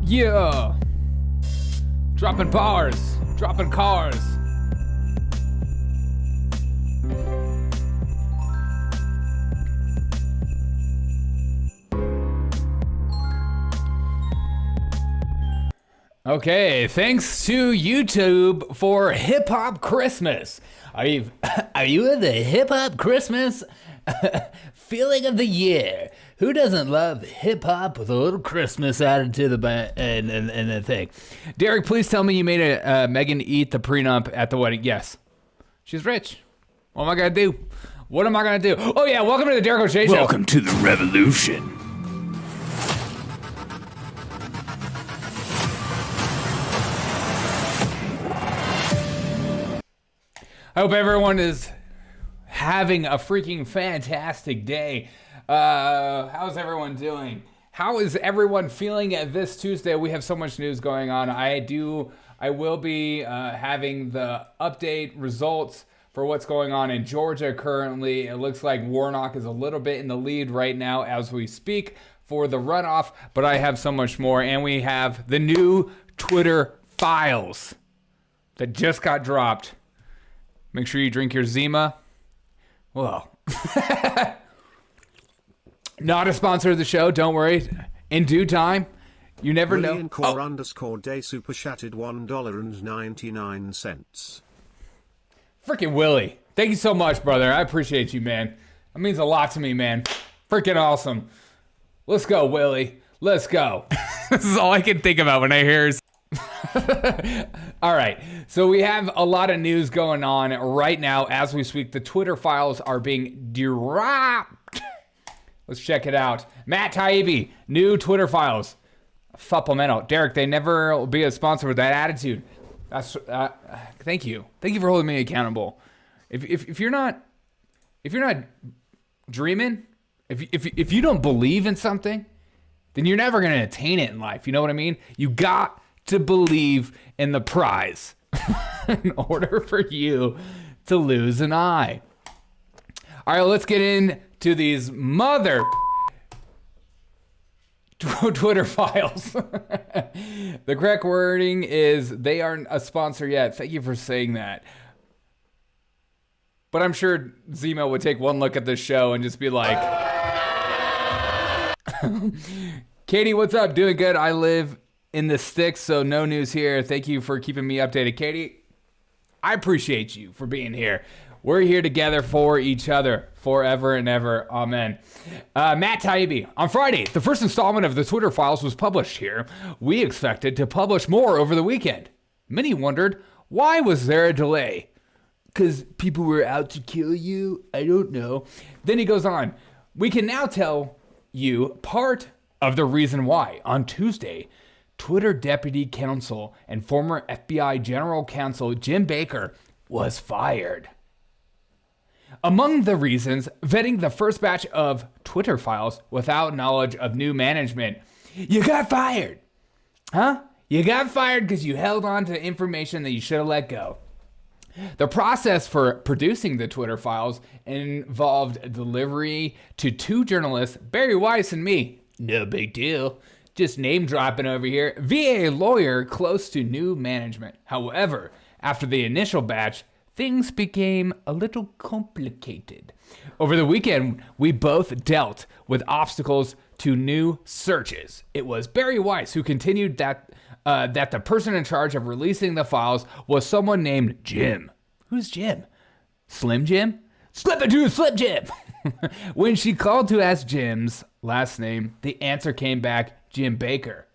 Yeah. Dropping bars. Dropping cars. Okay, thanks to YouTube for Hip Hop Christmas. Are you in the Hip Hop Christmas feeling of the year? Who doesn't love hip hop with a little Christmas added to the and the thing? Derek, please tell me you made Megan eat the prenup at the wedding. Yes, she's rich. What am I gonna do? What am I gonna do? Oh yeah, welcome to the Derek O'Shea Show. Welcome to the revolution. I hope everyone is having a freaking fantastic day. How's everyone doing? How is everyone feeling at this Tuesday? We have so much news going on. I will be having the update results for what's going on in Georgia currently. It looks like Warnock is a little bit in the lead right now as we speak for the runoff, but I have so much more. And we have the new Twitter files that just got dropped. Make sure you drink your Zima. Well, not a sponsor of the show. Don't worry. In due time, you never know. _day super chatted $1.99. Freaking Willie. Thank you so much, brother. I appreciate you, man. That means a lot to me, man. Freaking awesome. Let's go, Willie. Let's go. This is all I can think about when I hear All right, so we have a lot of news going on right now as we speak. The Twitter files are being dropped. Let's check it out. Matt Taibbi, new Twitter files. Supplemental. Derek, they never will be a sponsor with that attitude. That's thank you. Thank you for holding me accountable. If you're not dreaming, if you don't believe in something, then you're never going to attain it in life. You know what I mean? You got to believe in the prize in order for you to lose an eye. All right, let's get into these mother Twitter files. The correct wording is they aren't a sponsor yet. Thank you for saying that. But I'm sure Zemo would take one look at this show and just be like, Katie, what's up? Doing good. I live in the sticks, so no news here. Thank you for keeping me updated, Katie. I appreciate you for being here. We're here together for each other forever and ever. Amen. Matt Taibbi. On Friday, the first installment of the Twitter files was published here. We expected to publish more over the weekend. Many wondered, why was there a delay? Because people were out to kill you? I don't know. Then he goes on. We can now tell you part of the reason why. On Tuesday, Twitter Deputy Counsel and former FBI General Counsel Jim Baker was fired. Among the reasons, vetting the first batch of Twitter files without knowledge of new management. You got fired. Huh? You got fired because you held on to information that you should have let go. The process for producing the Twitter files involved delivery to two journalists, Barry Weiss and me. No big deal. Just name dropping over here, via a lawyer close to new management. However, after the initial batch, things became a little complicated. Over the weekend, we both dealt with obstacles to new searches. It was Barry Weiss who continued that the person in charge of releasing the files was someone named Jim. Who's Jim? Slim Jim? Slip it to Slip Jim! When she called to ask Jim's last name, the answer came back, Jim Baker.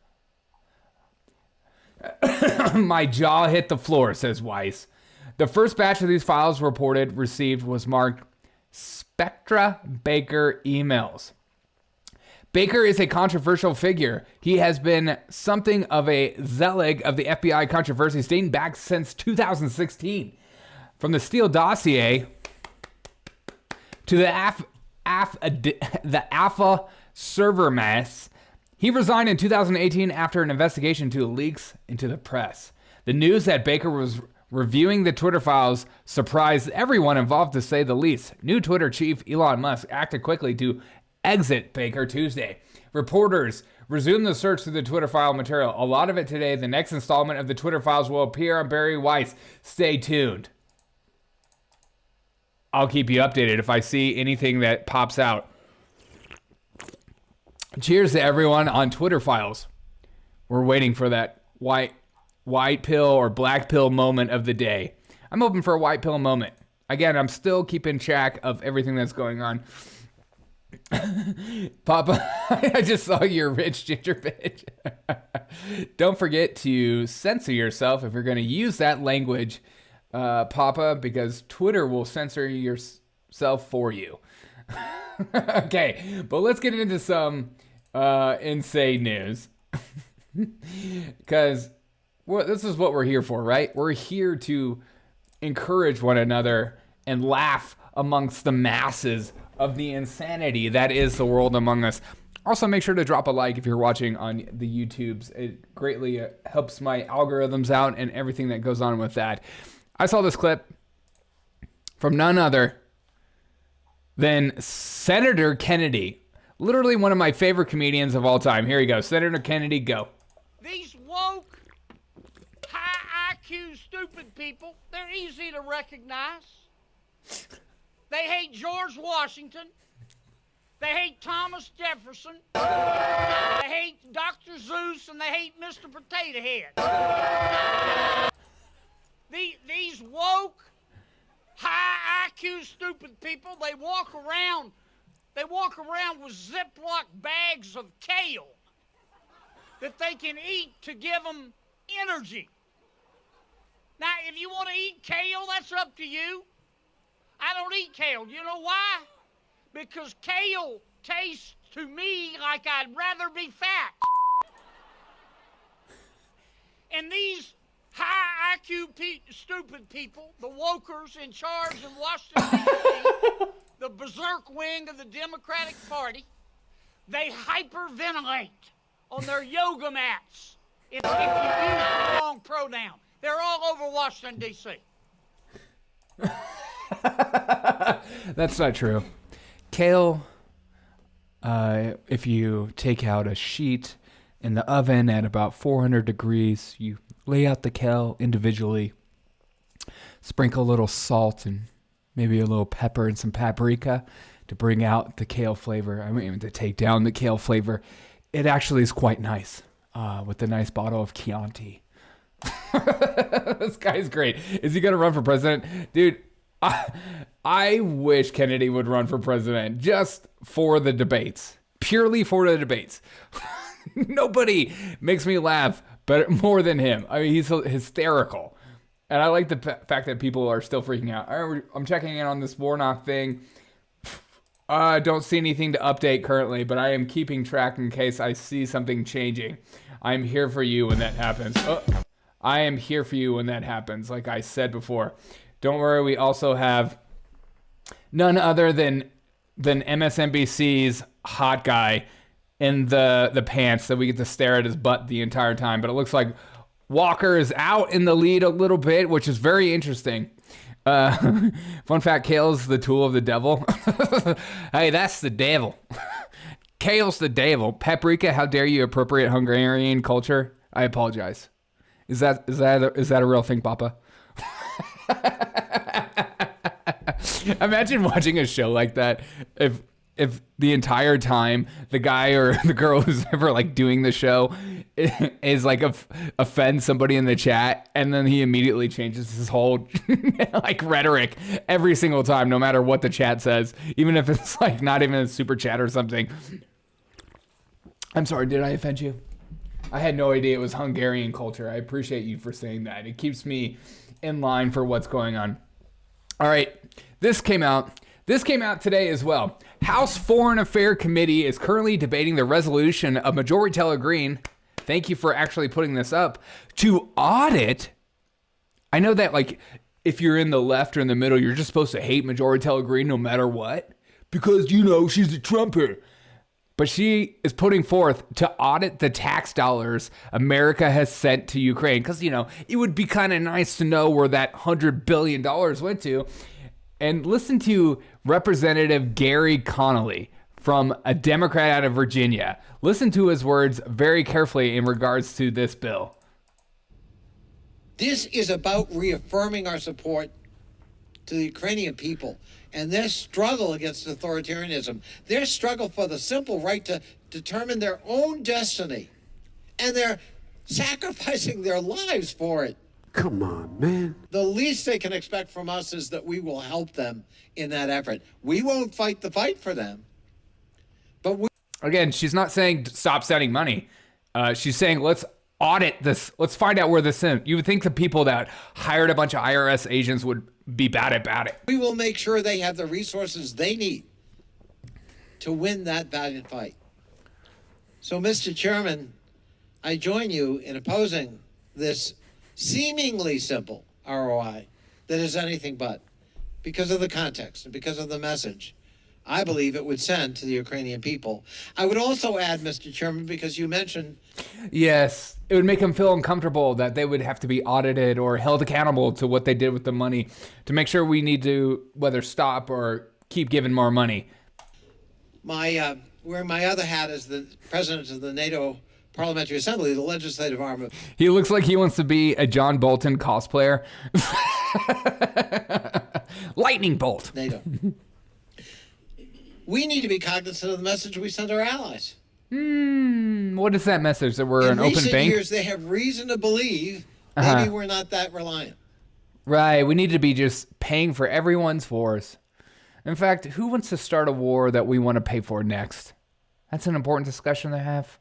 My jaw hit the floor, says Weiss. The first batch of these files received was marked Spectra Baker emails. Baker is a controversial figure. He has been something of a zealot of the FBI controversies dating back since 2016. From the Steele dossier to the Alpha server mess, he resigned in 2018 after an investigation into leaks into the press. The news that Baker was reviewing the Twitter files surprised everyone involved, to say the least. New Twitter chief Elon Musk acted quickly to exit Baker Tuesday. Reporters resume the search through the Twitter file material. A lot of it today. The next installment of the Twitter files will appear on Barry Weiss. Stay tuned. I'll keep you updated if I see anything that pops out. Cheers to everyone on Twitter files. We're waiting for that white pill or black pill moment of the day. I'm hoping for a white pill moment. Again, I'm still keeping track of everything that's going on. Papa, I just saw your rich ginger bitch. Don't forget to censor yourself if you're going to use that language, Papa, because Twitter will censor yourself for you. Okay, but let's get into some insane news. Because this is what we're here for, right? We're here to encourage one another and laugh amongst the masses of the insanity that is the world among us. Also, make sure to drop a like if you're watching on the YouTubes. It greatly helps my algorithms out and everything that goes on with that. I saw this clip from none other than Senator Kennedy. Literally one of my favorite comedians of all time. Here you go. Senator Kennedy, go. These woke, high IQ, stupid people, they're easy to recognize. They hate George Washington. They hate Thomas Jefferson. They hate Dr. Zeus, and they hate Mr. Potato Head. These woke, high IQ, stupid people, they walk around with Ziploc bags of kale that they can eat to give them energy. Now, if you want to eat kale, that's up to you. I don't eat kale. You know why? Because kale tastes to me like I'd rather be fat. And these high IQ stupid people, the wokers in charge in Washington, D.C., the berserk wing of the Democratic Party, they hyperventilate on their yoga mats if you use the wrong pronoun. They're all over Washington, D.C. That's not true. Kale, if you take out a sheet in the oven at about 400 degrees, you lay out the kale individually, sprinkle a little salt and maybe a little pepper and some paprika to bring out the kale flavor. I mean, to take down the kale flavor. It actually is quite nice with a nice bottle of Chianti. This guy's great. Is he going to run for president? Dude, I wish Kennedy would run for president just for the debates. Purely for the debates. Nobody makes me laugh more than him. I mean, he's hysterical. And I like the fact that people are still freaking out. I'm checking in on this Warnock thing. I don't see anything to update currently, but I am keeping track in case I see something changing. I'm here for you when that happens. I am here for you when that happens, like I said before. Don't worry, we also have none other than MSNBC's hot guy in the pants that we get to stare at his butt the entire time. But it looks like Walker is out in the lead a little bit, which is very interesting. Fun fact, Kale's the tool of the devil. Hey, that's the devil. Kale's the devil. Paprika, how dare you appropriate Hungarian culture? I apologize. Is that a real thing, Papa? Imagine watching a show like that if the entire time the guy or the girl who's ever like doing the show is like offends somebody in the chat, and then he immediately changes his whole like rhetoric every single time, no matter what the chat says, even if it's like not even a super chat or something. I'm sorry, did I offend you? I had no idea it was Hungarian culture. I appreciate you for saying that. It keeps me in line for what's going on. All right, this came out today as well. House Foreign Affairs Committee is currently debating the resolution of Majority Teller Green. Thank you for actually putting this up. To audit. I know that like if you're in the left or in the middle, you're just supposed to hate Majority Teller Green no matter what. Because, you know, she's a Trumper. But she is putting forth to audit the tax dollars America has sent to Ukraine. Because, you know, it would be kind of nice to know where that $100 billion went to. And listen to Representative Gerry Connolly from a Democrat out of Virginia. Listen to his words very carefully in regards to this bill. This is about reaffirming our support to the Ukrainian people and their struggle against authoritarianism, their struggle for the simple right to determine their own destiny. And they're sacrificing their lives for it. Come on, man. The least they can expect from us is that we will help them in that effort. We won't fight the fight for them, but we... Again, she's not saying stop sending money. She's saying let's audit this. Let's find out where this is. You would think the people that hired a bunch of IRS agents would be bad about it. We will make sure they have the resources they need to win that valiant fight. So, Mr. Chairman, I join you in opposing this seemingly simple ROI that is anything but, because of the context and because of the message I believe it would send to the Ukrainian people. I would also add, Mr. Chairman, because you mentioned... Yes, it would make them feel uncomfortable that they would have to be audited or held accountable to what they did with the money to make sure we need to whether stop or keep giving more money. Wearing my other hat as the president of the NATO Parliamentary Assembly, the legislative arm of... He looks like he wants to be a John Bolton cosplayer. Lightning bolt. NATO. We need to be cognizant of the message we send our allies. What is that message? That we're an open bank? In recent years, they have reason to believe maybe we're not that reliant. Right. We need to be just paying for everyone's wars. In fact, who wants to start a war that we want to pay for next? That's an important discussion to have.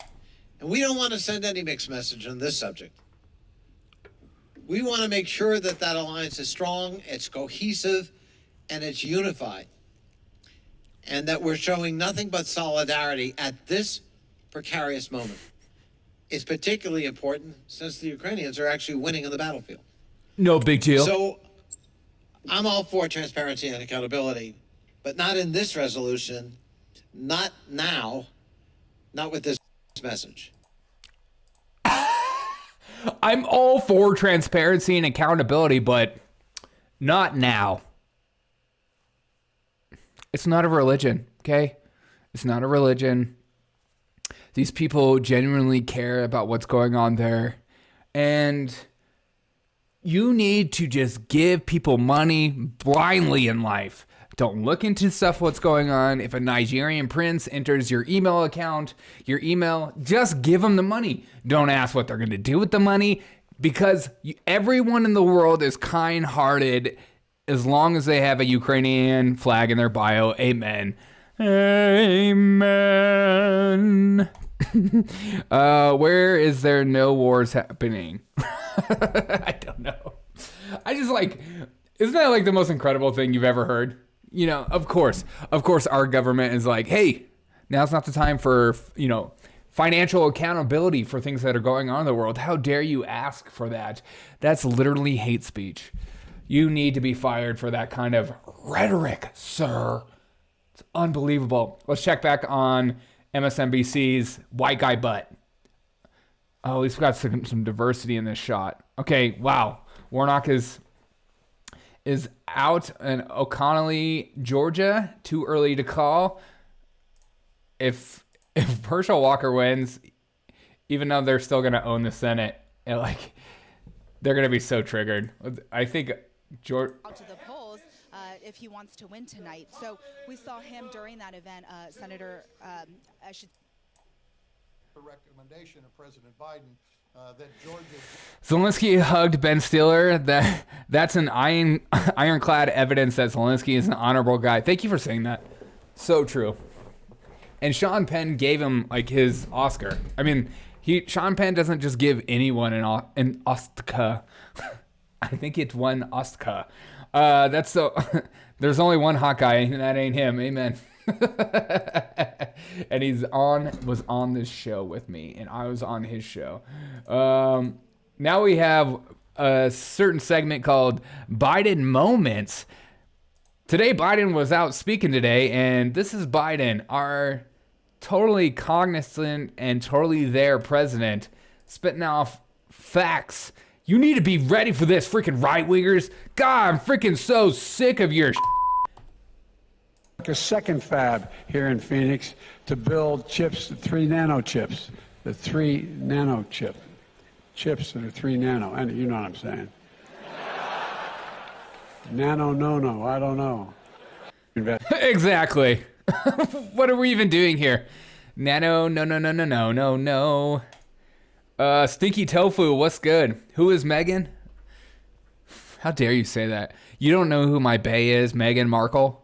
And we don't want to send any mixed message on this subject. We want to make sure that that alliance is strong, it's cohesive, and it's unified. And that we're showing nothing but solidarity at this precarious moment. It's particularly important since the Ukrainians are actually winning on the battlefield. No big deal. So I'm all for transparency and accountability, but not in this resolution, not now, not with this message. I'm all for transparency and accountability, but not now. It's not a religion, okay? It's not a religion. These people genuinely care about what's going on there. And you need to just give people money blindly in life. Don't look into stuff what's going on. If a Nigerian prince enters your email account, your email, just give them the money. Don't ask what they're going to do with the money, because everyone in the world is kind-hearted as long as they have a Ukrainian flag in their bio. Amen. Amen. Where is there no wars happening? I don't know. I just isn't that like the most incredible thing you've ever heard? You know, of course, our government is like, hey, now's not the time for, financial accountability for things that are going on in the world. How dare you ask for that? That's literally hate speech. You need to be fired for that kind of rhetoric, sir. It's unbelievable. Let's check back on MSNBC's white guy butt. Oh, at least we got some diversity in this shot. Okay, wow. Warnock is out in O'Connell, Georgia. Too early to call. If Herschel Walker wins, even though they're still going to own the Senate, they're going to be so triggered. I think George... out to the polls if he wants to win tonight. So we saw him during that event, Senator, I should... The recommendation of President Biden that Georgia... Zelensky hugged Ben Stiller. That's an ironclad evidence that Zelensky is an honorable guy. Thank you for saying that. So true. And Sean Penn gave him his Oscar. I mean, Sean Penn doesn't just give anyone an Oscar. I think it's one Oscar. That's so. There's only one hot guy, and that ain't him. Amen. And was on this show with me, and I was on his show. Now we have a certain segment called Biden Moments. Today, Biden was out speaking today, and this is Biden, our totally cognizant and totally there president, spitting off facts. You need to be ready for this, freaking right-wingers. God, I'm freaking so sick of your a second fab here in Phoenix to build chips, the 3 nanochips, the 3 nanochip. Chips that are 3 nano, and you know what I'm saying. Nano Nono, I don't know. Exactly. What are we even doing here? Nano, no, no, no, no, no, no, no. Stinky Tofu, what's good? Who is Meghan? How dare you say that? You don't know who my bae is, Meghan Markle?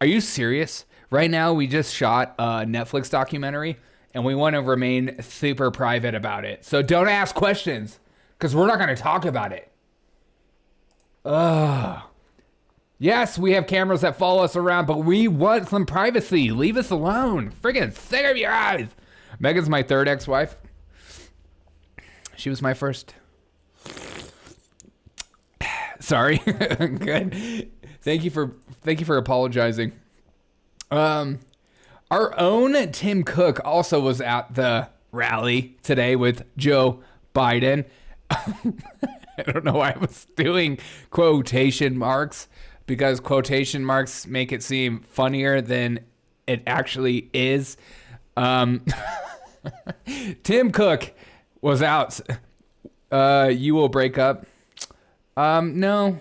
Are you serious? Right now, we just shot a Netflix documentary, and we want to remain super private about it. So don't ask questions, because we're not going to talk about it. Ugh. Yes, we have cameras that follow us around, but we want some privacy. Leave us alone. Friggin' sick of your eyes. Megan's my third ex-wife. She was my first. Sorry. Good. Thank you for apologizing. Our own Tim Cook also was at the rally today with Joe Biden. I don't know why I was doing quotation marks, because quotation marks make it seem funnier than it actually is. Tim Cook was out. You will break up. No,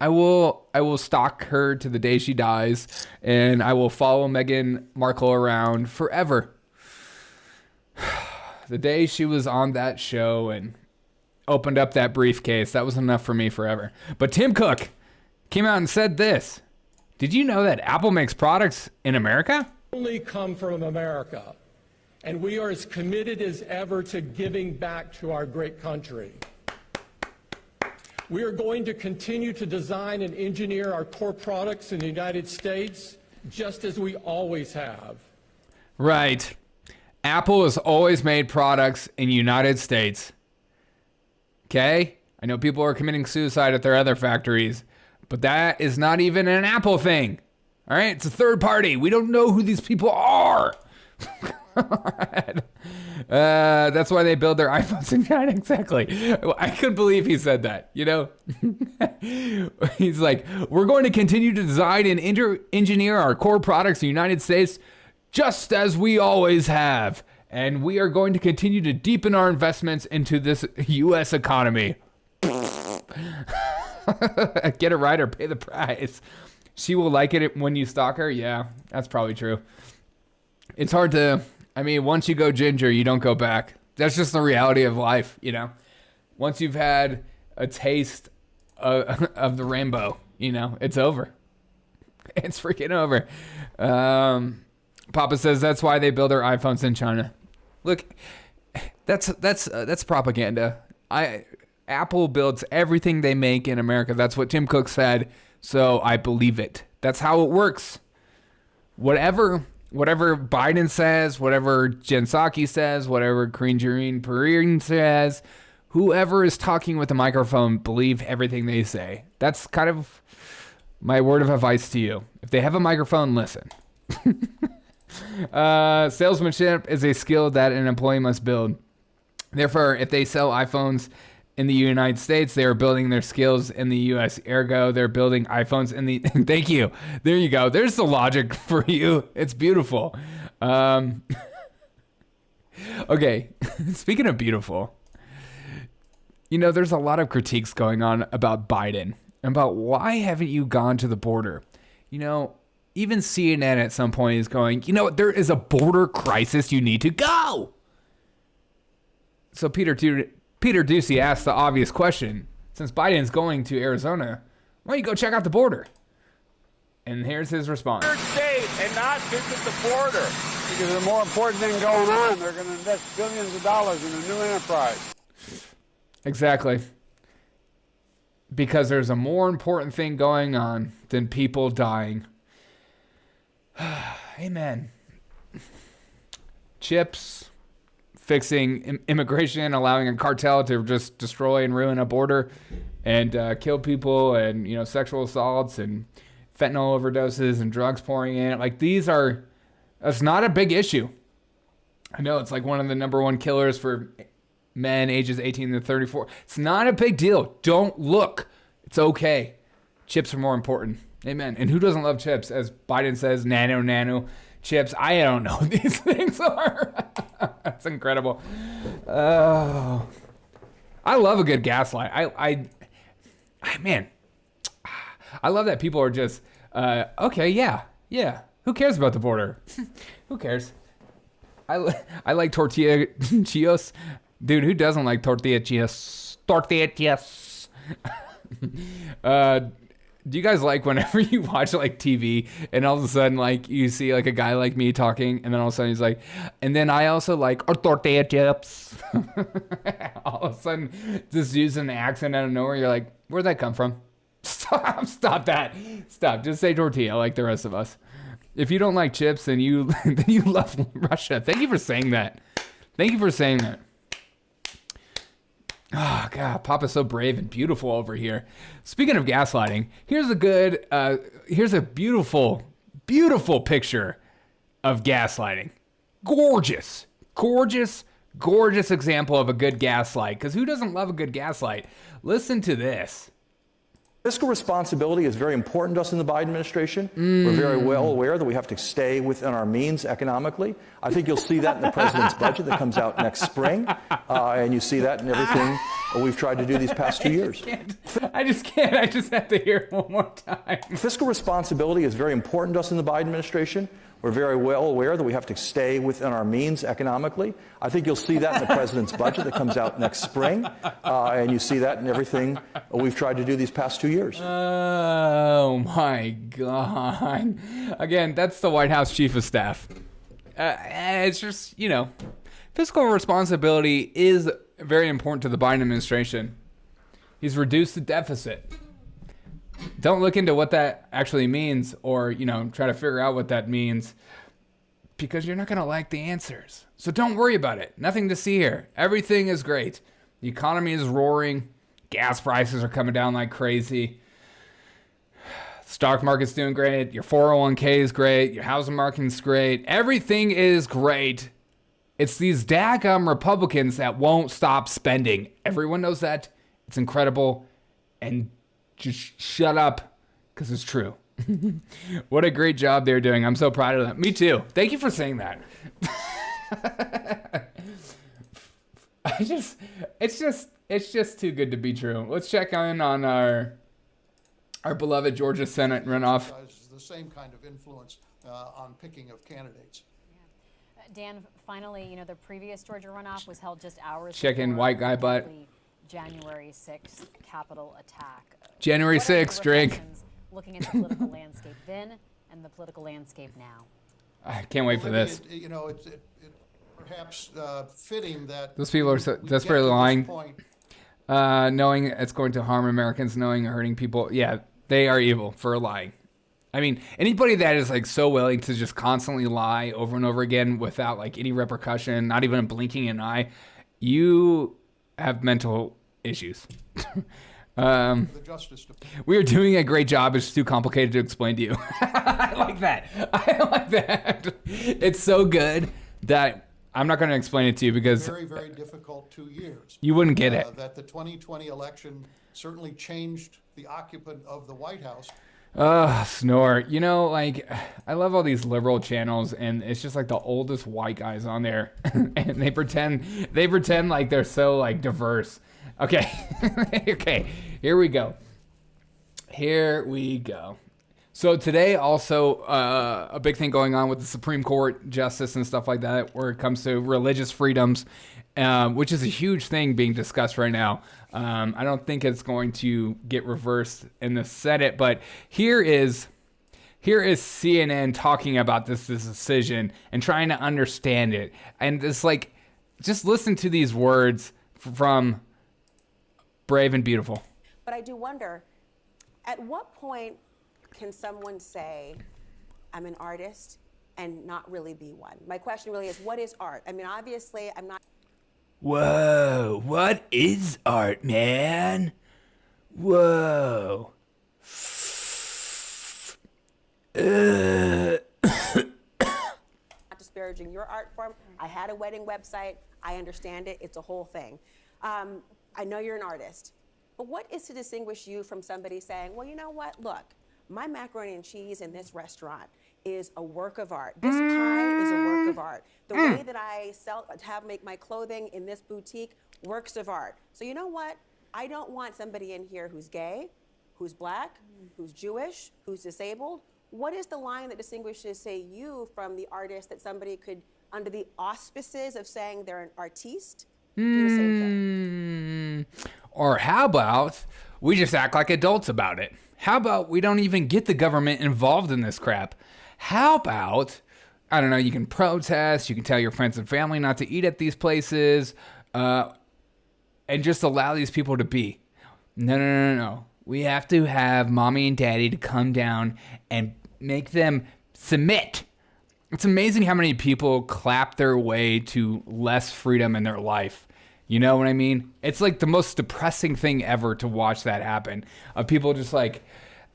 I will stalk her to the day she dies, and I will follow Meghan Markle around forever. The day she was on that show and opened up that briefcase, that was enough for me forever. But Tim Cook came out and said this. Did you know that Apple makes products in America? Only come from America, and we are as committed as ever to giving back to our great country. We are going to continue to design and engineer our core products in the United States, just as we always have. Right. Apple has always made products in the United States. Okay? I know people are committing suicide at their other factories, but that is not even an Apple thing. All right? It's a third party. We don't know who these people are. That's why they build their iPhones in China. Exactly. I couldn't believe he said that, you know? He's like, we're going to continue to design and engineer our core products in the United States just as we always have. And we are going to continue to deepen our investments into this U.S. economy. Get it right or pay the price. She will like it when you stalk her. Yeah, that's probably true. It's hard to, I mean, once you go ginger, you don't go back. That's just the reality of life, you know? Once you've had a taste of the rainbow, you know, it's over. It's freaking over. Papa says that's why they build their iPhones in China. Look, that's propaganda. Apple builds everything they make in America. That's what Tim Cook said, so I believe it. That's how it works. Whatever Biden says, whatever Jen Psaki says, whatever Karine Perrine says, whoever is talking with the microphone, believe everything they say. That's kind of my word of advice to you. If they have a microphone, listen. Salesmanship is a skill that an employee must build. Therefore, if they sell iPhones in the United States, they are building their skills in the U.S. Ergo, they're building iPhones in the... Thank you. There you go. There's the logic for you. It's beautiful. Okay. Speaking of beautiful, you know, there's a lot of critiques going on about Biden, about why haven't you gone to the border? You know, even CNN at some point is going, you know, there is a border crisis. You need to go. So Peter Ducey asked the obvious question. Since Biden's going to Arizona, why don't you go check out the border? And here's his response. State and not visit the border. Because there's a more important thing going on. They're going to invest billions of dollars in a new enterprise. Exactly. Because there's a more important thing going on than people dying. Amen. Chips, fixing immigration, allowing a cartel to just destroy and ruin a border and kill people, and, you know, sexual assaults and fentanyl overdoses and drugs pouring in. Like, that's not a big issue. I know it's like one of the number one killers for men ages 18 to 34. It's not a big deal. Don't look. It's okay. Chips are more important. Amen. And who doesn't love chips? As Biden says, nano chips. I don't know what these things are. That's incredible. Oh, I love a good gaslight. Man, I love that people are just, okay, yeah. Who cares about the border? Who cares? I like tortilla chios. Dude, who doesn't like tortilla chios? Tortilla chios. Do you guys like whenever you watch like TV and all of a sudden like you see like a guy like me talking and then all of a sudden he's like, and then I also like tortilla chips. All of a sudden just using the accent out of nowhere. You're like, where'd that come from? Stop that. Stop. Just say tortilla like the rest of us. If you don't like chips, then you love Russia. Thank you for saying that. Thank you for saying that. Oh, God, Papa's so brave and beautiful over here. Speaking of gaslighting, here's a beautiful, beautiful picture of gaslighting. Gorgeous example of a good gaslight. Because who doesn't love a good gaslight? Listen to this. Fiscal responsibility is very important to us in the Biden administration. We're very well aware that we have to stay within our means economically. I think you'll see that in the president's budget that comes out next spring. And you see that in everything we've tried to do these past 2 years. I just can't. I just have to hear it one more time. Fiscal responsibility is very important to us in the Biden administration. We're very well aware that we have to stay within our means economically. I think you'll see that in the president's budget that comes out next spring. And you see that in everything we've tried to do these past 2 years. Oh, my God. Again, that's the White House Chief of Staff. It's just, fiscal responsibility is very important to the Biden administration. He's reduced the deficit. Don't look into what that actually means or, try to figure out what that means because you're not going to like the answers. So don't worry about it. Nothing to see here. Everything is great. The economy is roaring. Gas prices are coming down like crazy. Stock market's doing great. Your 401k is great. Your housing market's great. Everything is great. It's these daggum Republicans that won't stop spending. Everyone knows that. It's incredible. And just shut up, because it's true. What a great job they're doing. I'm so proud of them. Me too. Thank you for saying that. It's just too good to be true. Let's check in on our beloved Georgia Senate runoff. The same kind of influence on picking of candidates. Dan, finally, the previous Georgia runoff was held just hours Check in white guy butt. January 6th Capitol attack. January 6th, drink. Looking at the political landscape then and the political landscape now. I can't wait for this. It's perhaps fitting that those people are so desperately lying, knowing it's going to harm Americans, knowing hurting people. Yeah, they are evil for lying. I mean, anybody that is like so willing to just constantly lie over and over again without like any repercussion, not even blinking an eye, you have mental issues. We are doing a great job. It's too complicated to explain to you. I like that. It's so good that I'm not going to explain it to you because very, very difficult 2 years. You wouldn't get it. That the 2020 election certainly changed the occupant of the White House. Snore. I love all these liberal channels, and it's just like the oldest white guys on there, and they pretend like they're so like diverse. Okay, okay, here we go. So today also a big thing going on with the Supreme Court justice and stuff like that, where it comes to religious freedoms, which is a huge thing being discussed right now. I don't think it's going to get reversed in the Senate, but here is CNN talking about this decision and trying to understand it. And it's like, just listen to these words from Brave and Beautiful. But I do wonder, at what point can someone say, I'm an artist, and not really be one? My question really is, what is art? I mean, obviously, I'm not... Whoa, what is art, man? Whoa. Not disparaging your art form. I had a wedding website. I understand it. It's a whole thing. I know you're an artist. But what is to distinguish you from somebody saying, well, you know what? Look, my macaroni and cheese in this restaurant is a work of art. This pie is a work of art. The way that I make my clothing in this boutique, works of art. So you know what? I don't want somebody in here who's gay, who's black, who's Jewish, who's disabled. What is the line that distinguishes, say, you from the artist that somebody could, under the auspices of saying they're an artiste, do the same thing? Or how about we just act like adults about it? How about we don't even get the government involved in this crap? How about, I don't know, you can protest, you can tell your friends and family not to eat at these places, and just allow these people to be. No. We have to have mommy and daddy to come down and make them submit. It's amazing how many people clap their way to less freedom in their life. You know what I mean? It's like the most depressing thing ever to watch that happen. Of people just like,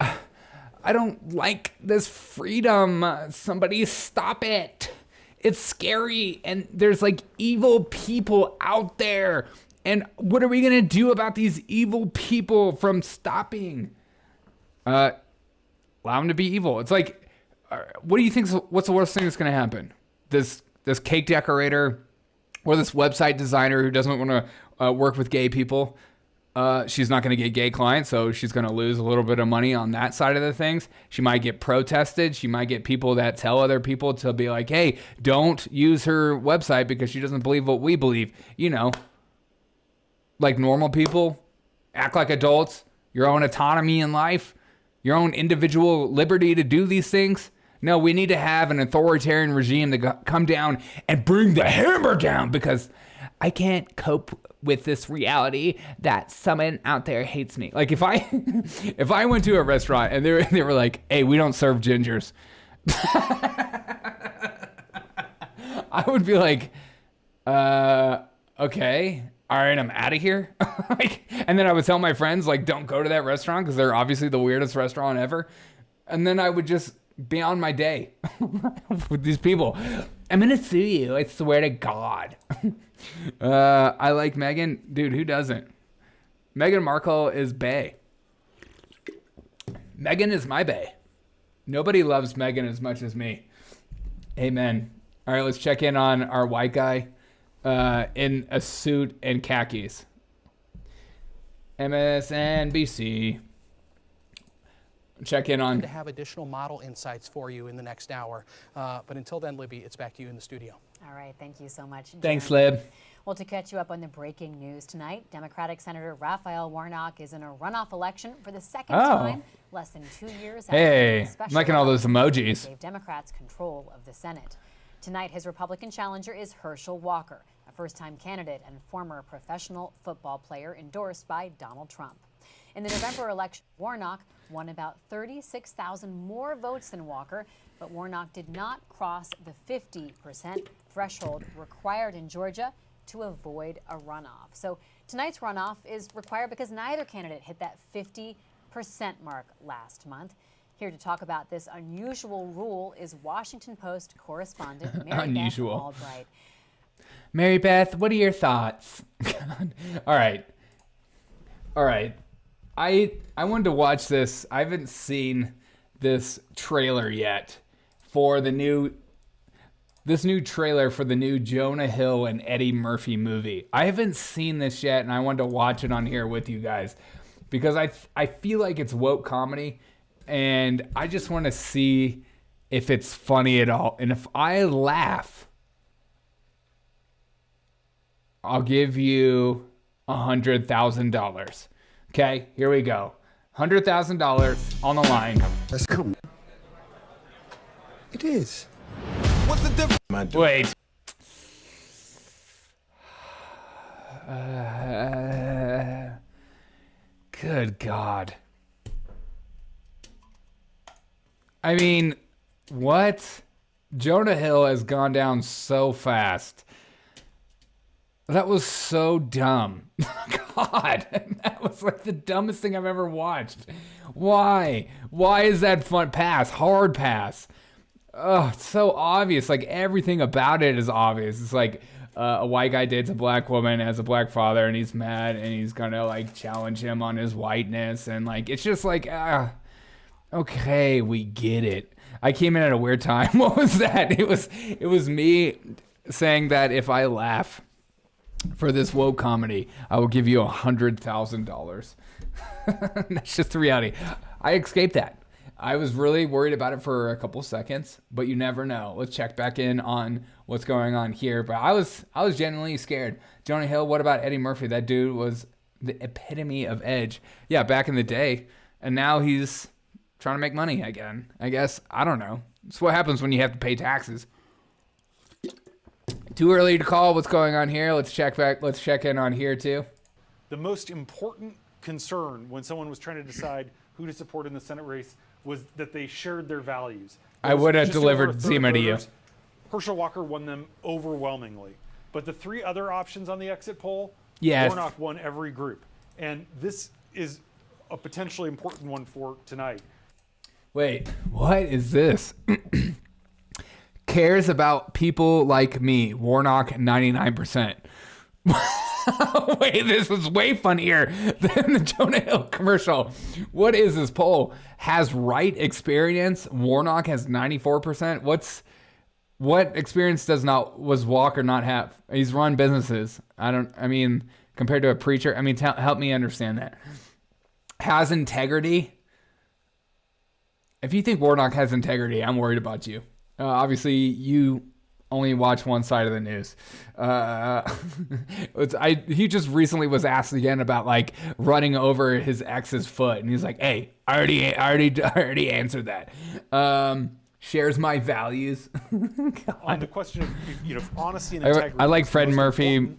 I don't like this freedom. Somebody stop it. It's scary. And there's like evil people out there. And what are we going to do about these evil people from stopping? Allow them to be evil. It's like, what do you think? What's the worst thing that's going to happen? This cake decorator or this website designer who doesn't want to work with gay people. She's not going to get gay clients, so she's going to lose a little bit of money on that side of the things. She might get protested. She might get people that tell other people to be like, hey, don't use her website because she doesn't believe what we believe. You know, like normal people, act like adults, your own autonomy in life, your own individual liberty to do these things. No, we need to have an authoritarian regime to come down and bring the hammer down because I can't cope with this reality that someone out there hates me. Like if I went to a restaurant and they were like, hey, we don't serve gingers. I would be like, okay, all right, I'm out of here. And then I would tell my friends, like, don't go to that restaurant because they're obviously the weirdest restaurant ever. And then I would just be on my day with these people. I'm going to sue you. I swear to God. I like Meghan. Dude, who doesn't? Meghan Markle is bae. Meghan is my bae. Nobody loves Meghan as much as me. Amen. All right, let's check in on our white guy in a suit and khakis. MSNBC. Check in on... to have additional model insights for you in the next hour. But until then, Libby, it's back to you in the studio. All right, thank you so much, Jen. Thanks, Lib. Well, to catch you up on the breaking news tonight, Democratic Senator Raphael Warnock is in a runoff election for the second time, less than 2 years after I'm liking all those emojis. Gave Democrats control of the Senate. Tonight, his Republican challenger is Herschel Walker, a first-time candidate and former professional football player endorsed by Donald Trump. In the November election, Warnock won about 36,000 more votes than Walker, but Warnock did not cross the 50% threshold required in Georgia to avoid a runoff. So tonight's runoff is required because neither candidate hit that 50% mark last month. Here to talk about this unusual rule is Washington Post correspondent Mary Beth Albright. Mary Beth, what are your thoughts? All right. I wanted to watch this. I haven't seen this trailer yet for this new trailer for the new Jonah Hill and Eddie Murphy movie. I haven't seen this yet, and I wanted to watch it on here with you guys because I feel like it's woke comedy, and I just want to see if it's funny at all. And if I laugh, I'll give you $100,000. Okay, here we go. $100,000 on the line. Let's go. It is. What's the difference? Wait. Good God. I mean, what? Jonah Hill has gone down so fast. That was so dumb. God, that was like the dumbest thing I've ever watched. Why? Why is that fun? Pass, hard pass. Oh, it's so obvious. Like everything about it is obvious. It's like a white guy dates a black woman, has a black father, and he's mad, and he's gonna like challenge him on his whiteness, and like it's just like Okay, we get it. I came in at a weird time. What was that? It was me saying that if I laugh for this woke comedy, I will give you $100,000. That's just the reality. I escaped that. I was really worried about it for a couple seconds, but you never know. Let's check back in on what's going on here. But I was genuinely scared. Jonah Hill, what about Eddie Murphy? That dude was the epitome of edge. Yeah, back in the day. And now he's trying to make money again, I guess. I don't know. It's what happens when you have to pay taxes. Too early to call what's going on here. Let's check back. Let's check in on here too. The most important concern when someone was trying to decide who to support in the Senate race was that they shared their values. I would have delivered Zima to you. Herschel Walker won them overwhelmingly. But the three other options on the exit poll, yes, Warnock won every group. And this is a potentially important one for tonight. Wait, what is this? Cares about people like me. Warnock 99%. Wait, this was way funnier than the Jonah Hill commercial. What is this poll? Has right experience. Warnock has 94%. What experience was Walker not have? He's run businesses. Compared to a preacher, help me understand that. Has integrity. If you think Warnock has integrity, I'm worried about you. Obviously, you only watch one side of the news. He just recently was asked again about like running over his ex's foot, and he's like, "Hey, I already answered that." Shares my values. On the question of honesty and integrity, I like Fred Murphy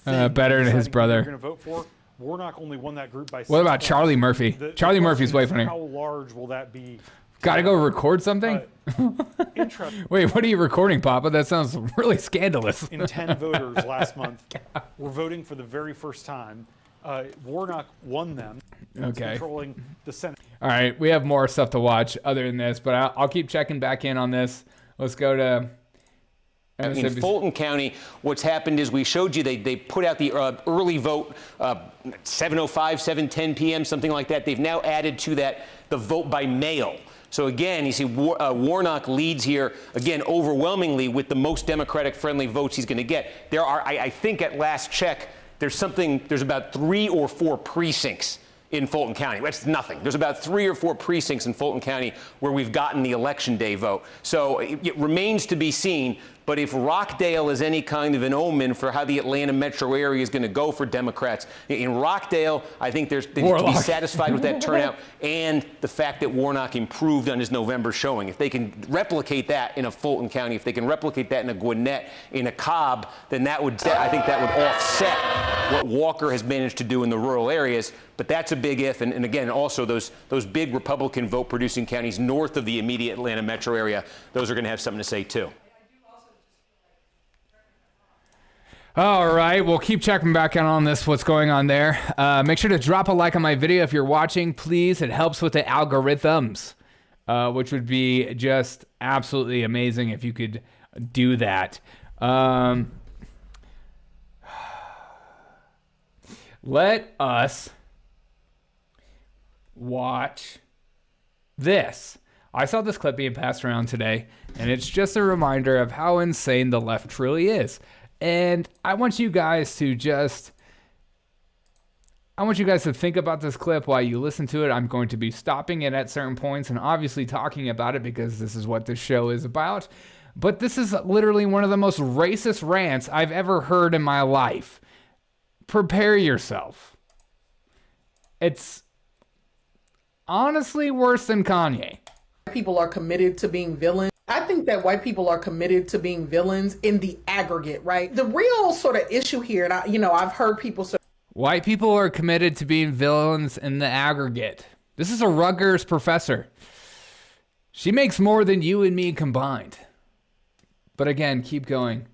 better than his brother. You're going to vote for. Warnock only won that group by 6 What about points. Charlie Murphy? Charlie Murphy's way funnier. How large will that be? Gotta go record something? Wait, what are you recording, Papa? That sounds really scandalous. 10 voters last month were voting for the very first time. Warnock won them. Okay. Controlling the Senate. All right, we have more stuff to watch other than this, but I'll keep checking back in on this. Let's go to... In Fulton County, what's happened is we showed you they put out the early vote 7:05, 7:10 p.m., something like that. They've now added to that the vote by mail. So again, you see Warnock leads here, again, overwhelmingly with the most Democratic-friendly votes he's going to get. There are, I think at last check, there's about 3 or 4 precincts in Fulton County. That's nothing. There's about 3 or 4 precincts in Fulton County where we've gotten the election day vote. So it remains to be seen. But if Rockdale is any kind of an omen for how the Atlanta metro area is going to go for Democrats, in Rockdale, I think they need to be satisfied with that turnout and the fact that Warnock improved on his November showing. If they can replicate that in a Fulton County, if they can replicate that in a Gwinnett, in a Cobb, then I think that would offset what Walker has managed to do in the rural areas. But that's a big if. And again, also those big Republican vote-producing counties north of the immediate Atlanta metro area, those are going to have something to say, too. All right, we'll keep checking back in on this, what's going on there. Make sure to drop a like on my video if you're watching, please. It helps with the algorithms, which would be just absolutely amazing if you could do that. Let us watch this. I saw this clip being passed around today, and it's just a reminder of how insane the left truly is. And I want you guys to think about this clip while you listen to it. I'm going to be stopping it at certain points and obviously talking about it because this is what this show is about. But this is literally one of the most racist rants I've ever heard in my life. Prepare yourself. It's honestly worse than Kanye. People are committed to being villains. I think that white people are committed to being villains in the aggregate, right? The real sort of issue here, and I've heard people say, white people are committed to being villains in the aggregate. This is a Rutgers professor. She makes more than you and me combined. But again, keep going.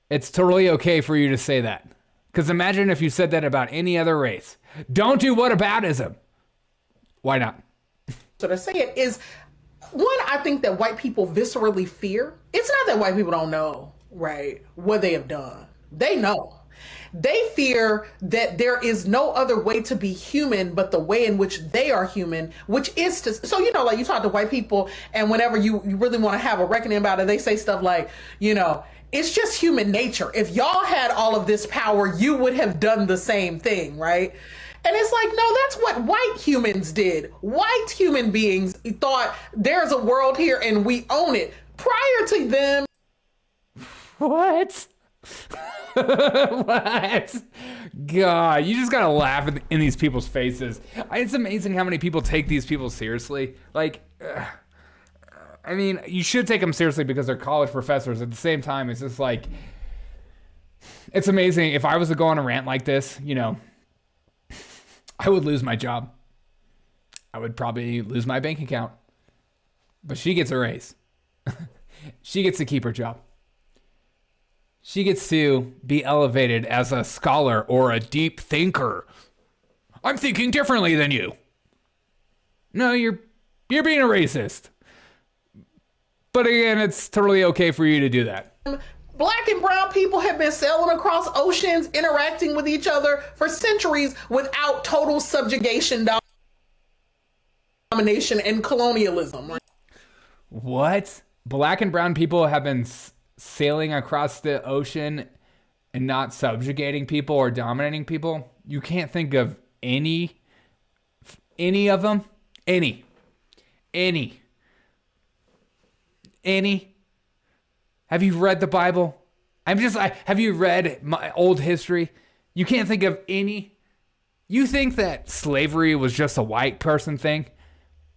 It's totally okay for you to say that. Because imagine if you said that about any other race. Don't do whataboutism. Why not? So to say it is, one, I think that white people viscerally fear. It's not that white people don't know, right, what they have done. They know. They fear that there is no other way to be human but the way in which they are human, which is to, so, you know, like you talk to white people and whenever you really want to have a reckoning about it, they say stuff like, you know, it's just human nature. If y'all had all of this power, you would have done the same thing, right? And it's like, no, that's what white humans did. White human beings thought there's a world here and we own it. Prior to them. What? What? God, you just gotta laugh in these people's faces. It's amazing how many people take these people seriously. Like, I mean, you should take them seriously because they're college professors. At the same time, it's just like, it's amazing. If I was to go on a rant like this, you know, I would lose my job. I would probably lose my bank account. But she gets a raise. She gets to keep her job. She gets to be elevated as a scholar or a deep thinker. I'm thinking differently than you. No, you're being a racist. But again, it's totally okay for you to do that. Black and brown people have been sailing across oceans, interacting with each other for centuries without total subjugation, domination, and colonialism. What? Black and brown people have been sailing across the ocean and not subjugating people or dominating people? You can't think of any of them? Any. Have you read the Bible? Have you read my old history? You can't think of any? You think that slavery was just a white person thing?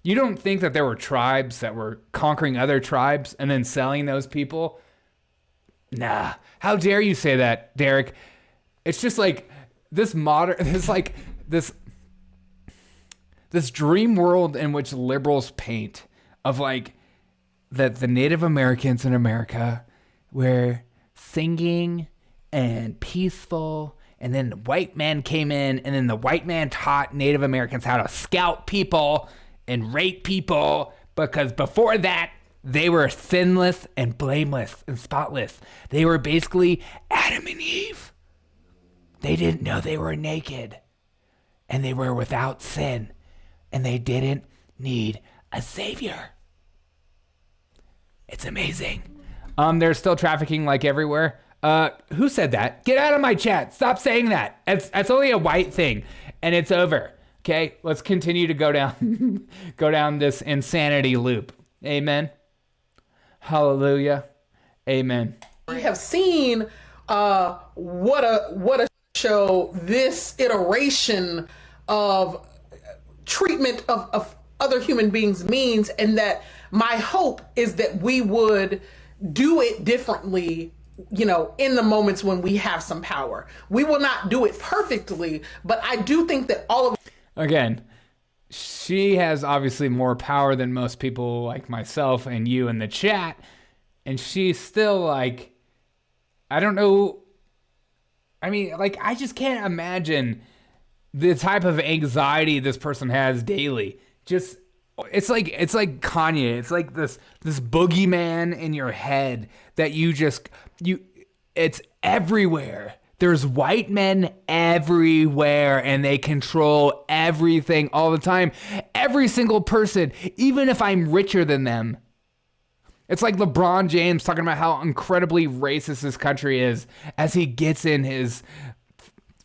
You don't think that there were tribes that were conquering other tribes and then selling those people? Nah. How dare you say that, Derek? It's just like this dream world in which liberals paint of like that the Native Americans in America were singing and peaceful, and then the white man came in, and then the white man taught Native Americans how to scalp people and rape people, because before that, they were sinless and blameless and spotless. They were basically Adam and Eve. They didn't know they were naked, and they were without sin, and they didn't need a savior. It's amazing. They're still trafficking like everywhere. Who said that? Get out of my chat. Stop saying that. That's only a white thing, and it's over. Okay, let's continue to go down this insanity loop. Amen. Hallelujah. Amen. We have seen what a show this iteration of treatment of other human beings means, and that my hope is that we would do it differently, you know, in the moments when we have some power. We will not do it perfectly, but I do think that all of... Again, she has obviously more power than most people like myself and you in the chat, and she's still like, I don't know. I mean, like, I just can't imagine the type of anxiety this person has daily. Just, it's like Kanye. It's like this boogeyman in your head that it's everywhere. There's white men everywhere, and they control everything all the time. Every single person, even if I'm richer than them. It's like LeBron James talking about how incredibly racist this country is as he gets in his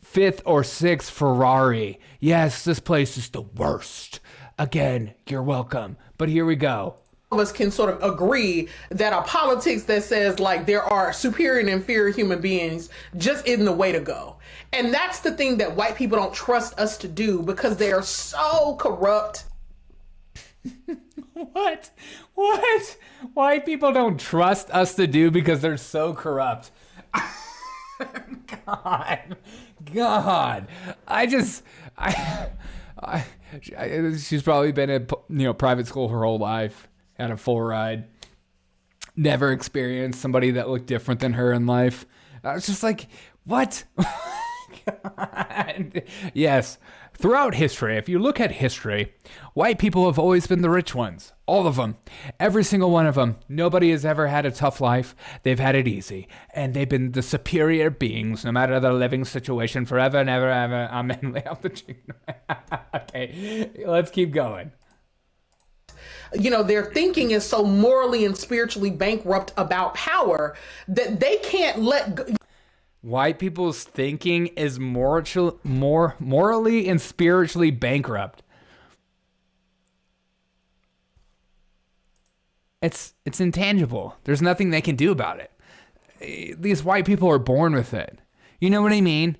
5th or 6th Ferrari. Yes, this place is the worst. Again, you're welcome. But here we go. Of us can sort of agree that a politics that says like there are superior and inferior human beings just isn't the way to go. And that's the thing that white people don't trust us to do because they are so corrupt. What? White people don't trust us to do because they're so corrupt. God. She's probably been at private school her whole life. Had a full ride. Never experienced somebody that looked different than her in life. I was just like, what? God. Yes, throughout history, if you look at history, white people have always been the rich ones. All of them. Every single one of them. Nobody has ever had a tough life. They've had it easy. And they've been the superior beings, no matter their living situation, forever and ever, ever. Amen. Lay out the chicken. Okay, let's keep going. You know, their thinking is so morally and spiritually bankrupt about power that they can't let go. White people's thinking is morally and spiritually bankrupt. It's intangible. There's nothing they can do about it. These white people are born with it. You know what I mean?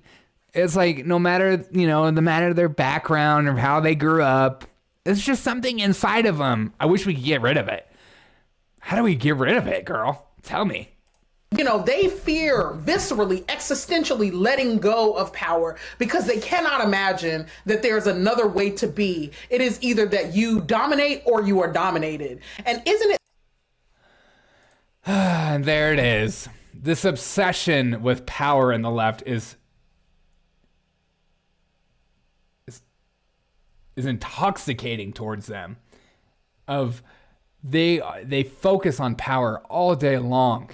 It's like no matter, no matter their background or how they grew up, it's just something inside of them. I wish we could get rid of it. How do we get rid of it, girl? Tell me. They fear viscerally, existentially letting go of power because they cannot imagine that there's another way to be. It is either that you dominate or you are dominated. And isn't it? And there it is. This obsession with power in the left is intoxicating towards them. They focus on power all day long.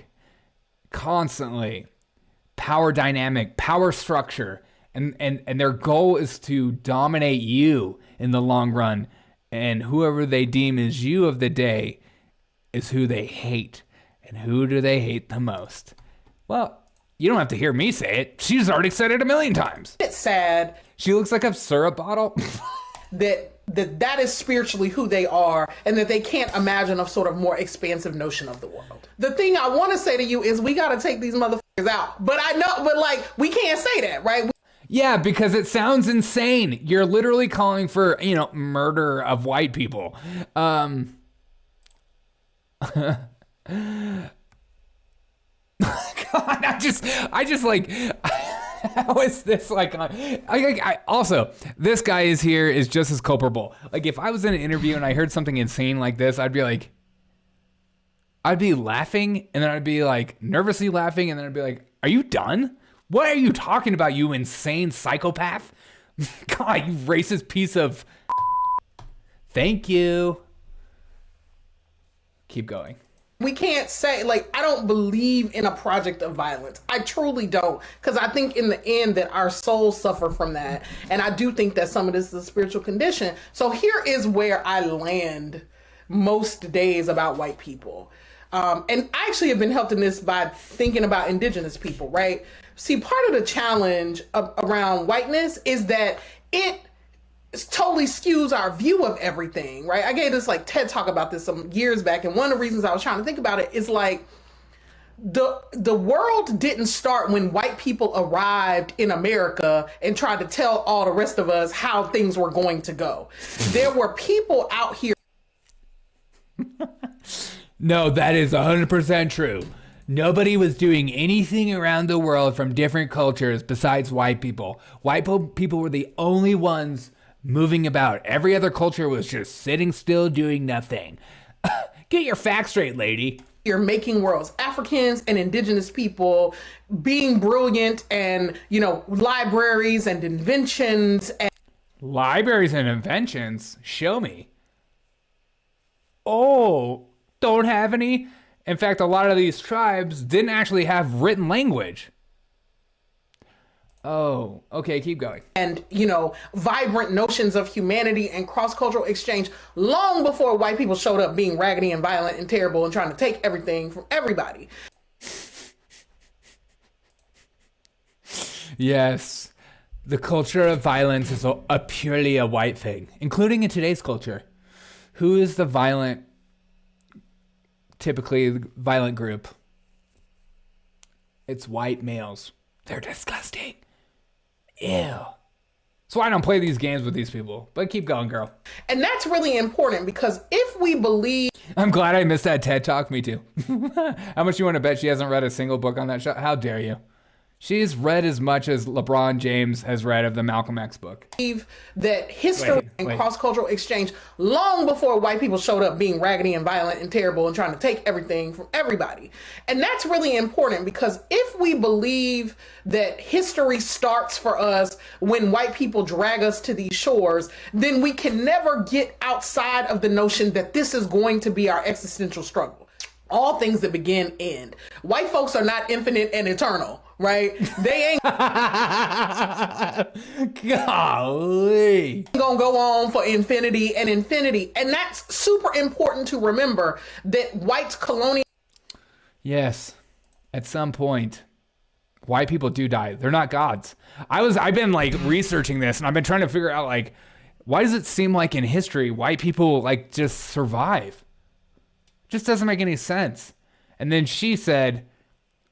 Constantly. Power dynamic, power structure, and their goal is to dominate you in the long run, and whoever they deem is you of the day is who they hate. And who do they hate the most? Well, you don't have to hear me say it. She's already said it a million times. It's sad. She looks like a syrup bottle. that is spiritually who they are, and that they can't imagine a sort of more expansive notion of the world. The thing I want to say to you is we got to take these motherfuckers out. But we can't say that, right? Yeah, because it sounds insane. You're literally calling for, murder of white people. God, I just like, how is this like? Also, this guy is just as culpable. Like, if I was in an interview and I heard something insane like this, I'd be laughing, and then I'd be like nervously laughing, and then I'd be like, "Are you done? What are you talking about, you insane psychopath? God, you racist piece of." Thank you. Keep going. We can't say, I don't believe in a project of violence. I truly don't. Because I think in the end that our souls suffer from that. And I do think that some of this is a spiritual condition. So here is where I land most days about white people. And I actually have been helped in this by thinking about indigenous people, right? See, part of the challenge around whiteness is that it totally skews our view of everything, right? I gave this TED talk about this some years back, and one of the reasons I was trying to think about it is the world didn't start when white people arrived in America and tried to tell all the rest of us how things were going to go. There were people out here. No, that is 100% true. Nobody was doing anything around the world from different cultures besides white people. White people were the only ones moving about. Every other culture was just sitting still doing nothing. Get your facts straight, lady. You're making worlds. Africans and indigenous people being brilliant, and libraries and inventions. Libraries and inventions? Show me. Oh, don't have any? In fact, a lot of these tribes didn't actually have written language. Oh, okay, keep going. And, vibrant notions of humanity and cross-cultural exchange long before white people showed up being raggedy and violent and terrible and trying to take everything from everybody. Yes, the culture of violence is a purely a white thing, including in today's culture. Who is the typically violent group? It's white males. They're disgusting. Ew. That's why I don't play these games with these people. But keep going, girl. And that's really important, because if we believe... I'm glad I missed that TED Talk. Me too. How much you want to bet she hasn't read a single book on that show? How dare you? She's read as much as LeBron James has read of the Malcolm X book. That history and cross-cultural exchange long before white people showed up being raggedy and violent and terrible and trying to take everything from everybody. And that's really important because if we believe that history starts for us when white people drag us to these shores, then we can never get outside of the notion that this is going to be our existential struggle. All things that begin end. White folks are not infinite and eternal, right? They ain't golly gonna go on for infinity and infinity. And that's super important to remember that white colonial. Yes, at some point, white people do die. They're not gods. I've been like researching this and I've been trying to figure out like, why does it seem like in history, white people like just survive? Just doesn't make any sense. And then she said,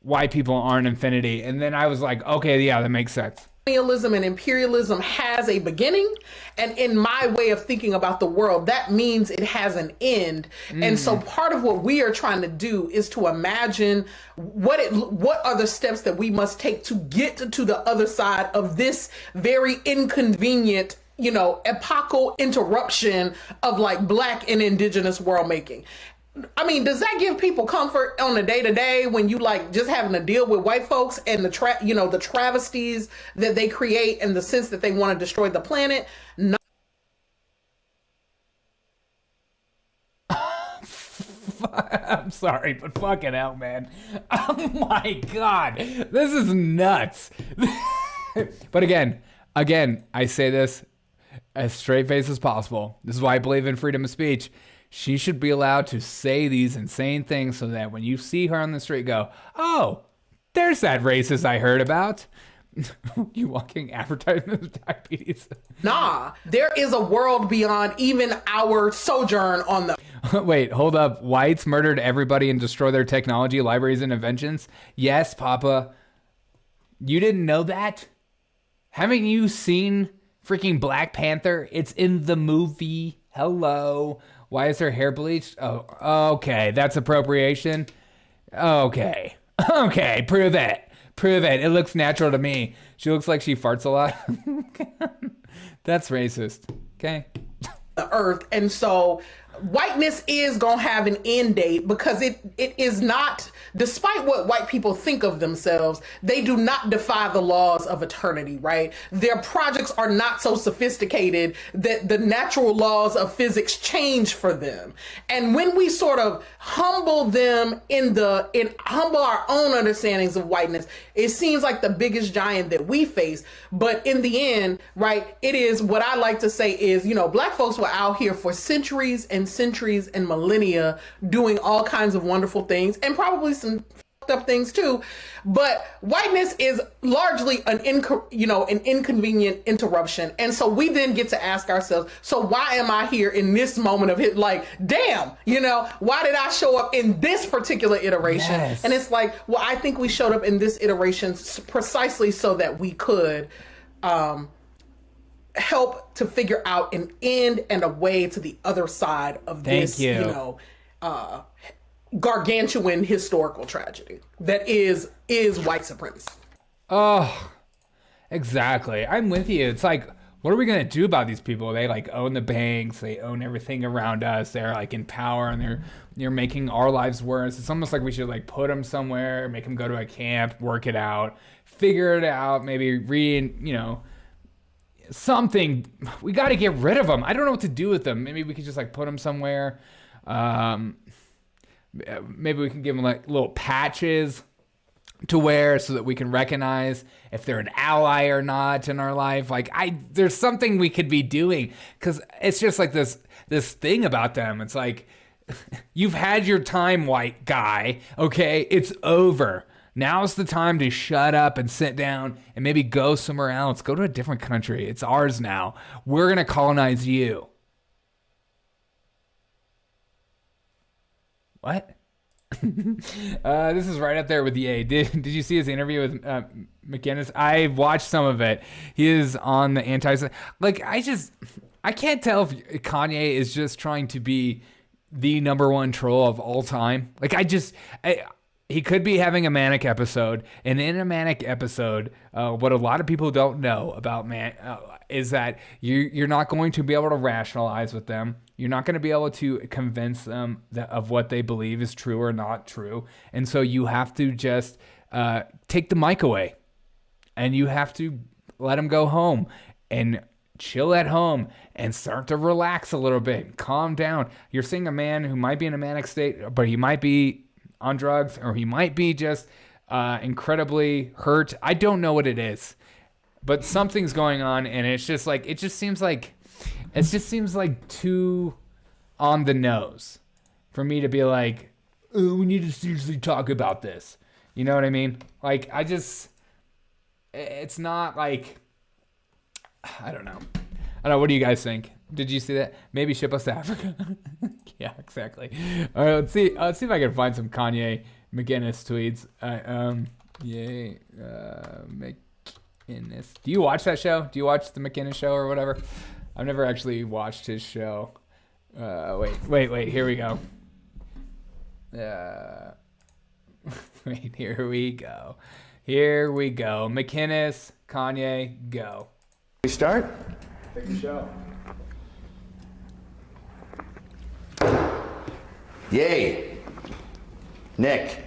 white people aren't infinity. And then I was like, okay, yeah, that makes sense. Colonialism and imperialism has a beginning. And in my way of thinking about the world, that means it has an end. And so part of what we are trying to do is to imagine what are the steps that we must take to get to the other side of this very inconvenient, epochal interruption of like Black and indigenous world making. I mean, does that give people comfort on the day-to-day when you like just having to deal with white folks and the travesties that they create and the sense that they want to destroy the planet? No. I'm sorry, but fucking hell, man. Oh my God. This is nuts. But again, I say this as straight face as possible. This is why I believe in freedom of speech. She should be allowed to say these insane things so that when you see her on the street, go, oh, there's that racist I heard about. You walking advertisement of diabetes. Nah, there is a world beyond even our sojourn on the... Wait, hold up. Whites murdered everybody and destroy their technology, libraries, and inventions? Yes, Papa. You didn't know that? Haven't you seen freaking Black Panther? It's in the movie. Hello. Why is her hair bleached? Oh, okay. That's appropriation. Okay. Okay. Prove it. It looks natural to me. She looks like she farts a lot. That's racist. Okay. The earth. And so whiteness is going to have an end date because it is not, despite what white people think of themselves, they do not defy the laws of eternity, right? Their projects are not so sophisticated that the natural laws of physics change for them. And when we sort of humble them humble our own understandings of whiteness, it seems like the biggest giant that we face. But in the end, right, it is what I like to say is, Black folks were out here for centuries and millennia doing all kinds of wonderful things and probably some fucked up things too. But whiteness is largely an inconvenient interruption. And so we then get to ask ourselves, so why am I here in this moment of it? Like, damn, why did I show up in this particular iteration? Yes. And it's like, well, I think we showed up in this iteration precisely so that we could help to figure out an end and a way to the other side of this, gargantuan historical tragedy that is white supremacy. Oh, exactly. I'm with you. It's like, what are we going to do about these people? They like own the banks. They own everything around us. They're like in power and they're making our lives worse. It's almost like we should like put them somewhere, make them go to a camp, work it out, figure it out, maybe something. We got to get rid of them. I don't know what to do with them. Maybe we could just like put them somewhere. Maybe we can give them like little patches to wear so that we can recognize if they're an ally or not in our life. Like there's something we could be doing because it's just like this thing about them. It's like, you've had your time, white guy. Okay, it's over. Now's the time to shut up and sit down and maybe go somewhere else. Go to a different country. It's ours now. We're going to colonize you. What? This is right up there with the A. Did you see his interview with McInnes? I watched some of it. He is on the like, I can't tell if Kanye is just trying to be the #1 troll of all time. Like, he could be having a manic episode, and in a manic episode, what a lot of people don't know about is that you're not going to be able to rationalize with them. You're not going to be able to convince them of what they believe is true or not true, and so you have to just take the mic away, and you have to let them go home and chill at home and start to relax a little bit, calm down. You're seeing a man who might be in a manic state, but he might be on drugs, or he might be just incredibly hurt. I don't know what it is, but something's going on, and it just seems like too on the nose for me to be like, we need to seriously talk about this. You know what I mean? Like, it's not like, I don't know. What do you guys think? Did you see that? Maybe ship us to Africa. Yeah, exactly. All right, let's see if I can find some Kanye McGinnis tweets. McGinnis. Do you watch that show? Do you watch the McGinnis show or whatever? I've never actually watched his show. Wait. Here we go. Wait, here we go. McGinnis, Kanye, go. We start? Take the show. Yay. Nick,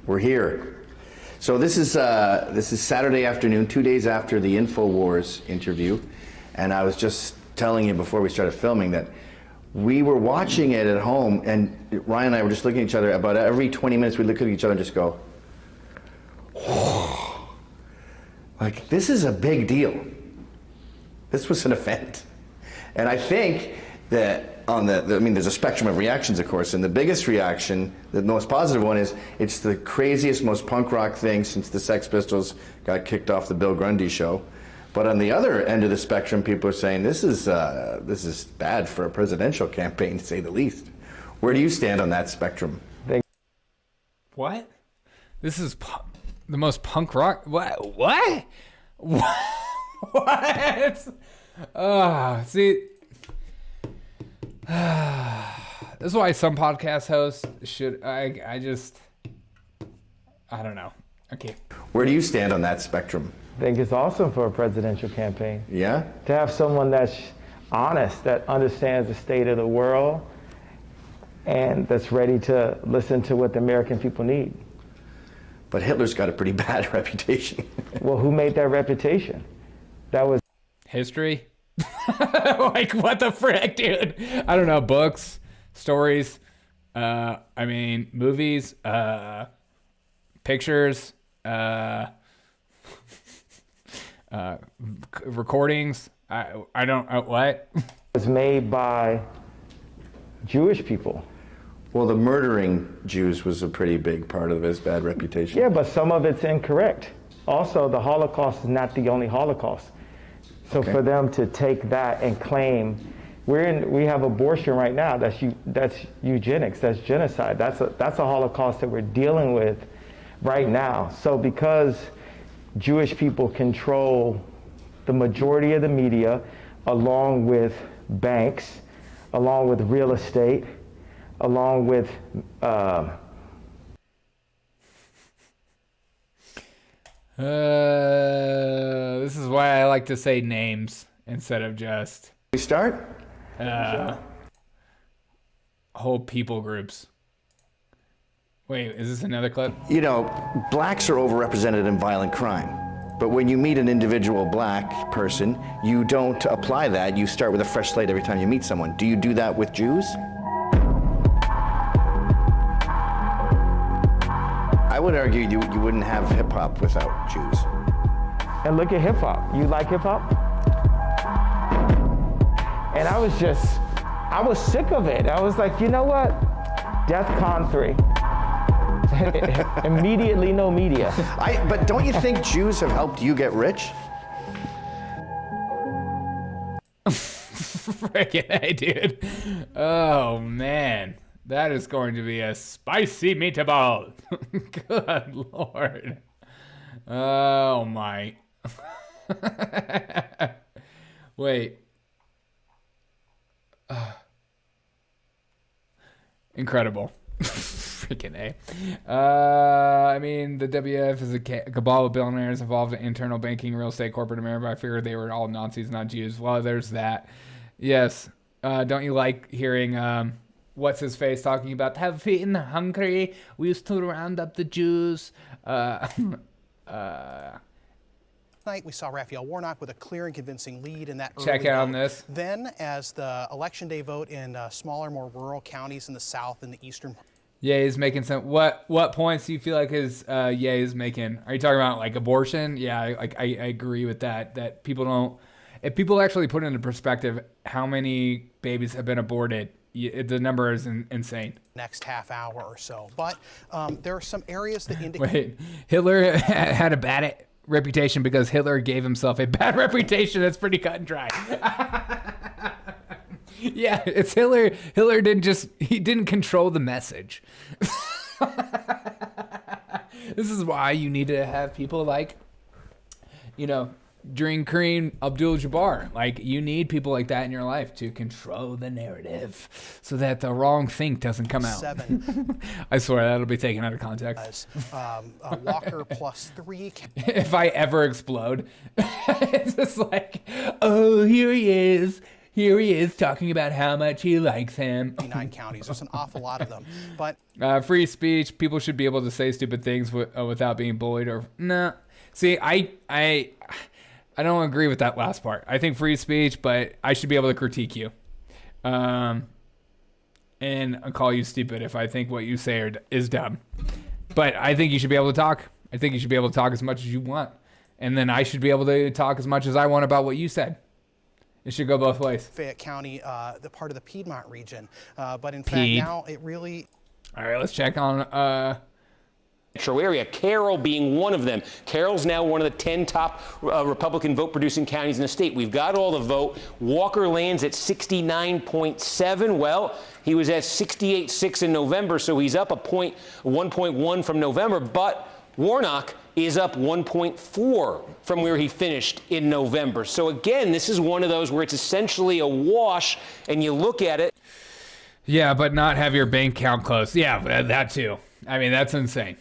we're here. So this is Saturday afternoon, 2 days after the InfoWars interview, and I was just telling you before we started filming that we were watching it at home, and Ryan and I were just looking at each other. About every 20 minutes we'd look at each other and just go, whoa. Like, this is a big deal. This was an event. And I think that there's a spectrum of reactions, of course, and the biggest reaction, the most positive one, is it's the craziest, most punk rock thing since the Sex Pistols got kicked off the Bill Grundy show. But on the other end of the spectrum, people are saying this is bad for a presidential campaign, to say the least. Where do you stand on that spectrum? What? This is the most punk rock? What? What? See, this is why some podcast hosts should. I don't know. Okay. Where do you stand on that spectrum? I think it's awesome for a presidential campaign. Yeah? To have someone that's honest, that understands the state of the world, and that's ready to listen to what the American people need. But Hitler's got a pretty bad reputation. Well, who made that reputation? That was history. Like, what the frick, dude? I don't know. Books, stories, movies, pictures, recordings. I don't what? It was made by Jewish people. Well, the murdering Jews was a pretty big part of his bad reputation. Yeah, but some of it's incorrect. Also, the Holocaust is not the only Holocaust. So Okay. for them to take that and claim, we have abortion right now. That's eugenics. That's genocide. That's a Holocaust that we're dealing with right now. So because Jewish people control the majority of the media, along with banks, along with real estate, along with this is why I like to say names instead of just we start whole people groups. Wait, is this another clip? You know, blacks are overrepresented in violent crime. But when you meet an individual black person, you don't apply that. You start with a fresh slate every time you meet someone. Do you do that with Jews? I would argue you wouldn't have hip-hop without Jews. And look at hip-hop. You like hip-hop? And I was sick of it. I was like, you know what? DEFCON 3. Immediately no media. But don't you think Jews have helped you get rich? Freaking hey, dude. Oh, man. That is going to be a spicy meatball. Good Lord. Oh, my. Wait. Incredible. Freaking A. I mean, the WF is a cabal of billionaires involved in internal banking, real estate, corporate America. I figured they were all Nazis, not Jews. Well, there's that. Yes. Don't you like hearing what's his face talking about have been hungry? We used to round up the Jews. Night, we saw Raphael Warnock with a clear and convincing lead in that Check early out on vote. this. Then, as the election day vote in smaller, more rural counties in the South and the Eastern. Ye is making some. What points do you feel like his Ye is making? Are you talking about like abortion? Yeah, I agree with that. That people don't. If people actually put into perspective how many babies have been aborted, the number is insane. Next half hour or so, but there are some areas that indicate. Wait, Hitler had a bad reputation because Hitler gave himself a bad reputation. That's pretty cut and dry. Yeah, it's Hitler. Hitler didn't control the message. This is why you need to have people like, during Kareem Abdul-Jabbar. Like, you need people like that in your life to control the narrative so that the wrong thing doesn't come out. 7. I swear that'll be taken out of context. Walker +3. If I ever explode, it's just like, oh, here he is. Here he is talking about how much he likes him. 9 counties. There's an awful lot of them. But free speech. People should be able to say stupid things without being bullied or nah. See, I don't agree with that last part. I think free speech, but I should be able to critique you, and call you stupid if I think what you say is dumb. But I think you should be able to talk. I think you should be able to talk as much as you want, and then I should be able to talk as much as I want about what you said. It should go both ways. Fayette County, the part of the Piedmont region, but in fact now it really. All right, let's check on. Metro area, Carroll being one of them. Carroll's now one of the 10 top Republican vote-producing counties in the state. We've got all the vote. Walker lands at 69.7. Well, he was at 68.6 in November, so he's up 1.1 from November, but Warnock is up 1.4 from where he finished in November. So again, this is one of those where it's essentially a wash, and you look at it. Yeah, but not have your bank account closed. Yeah, that too. I mean, that's insane.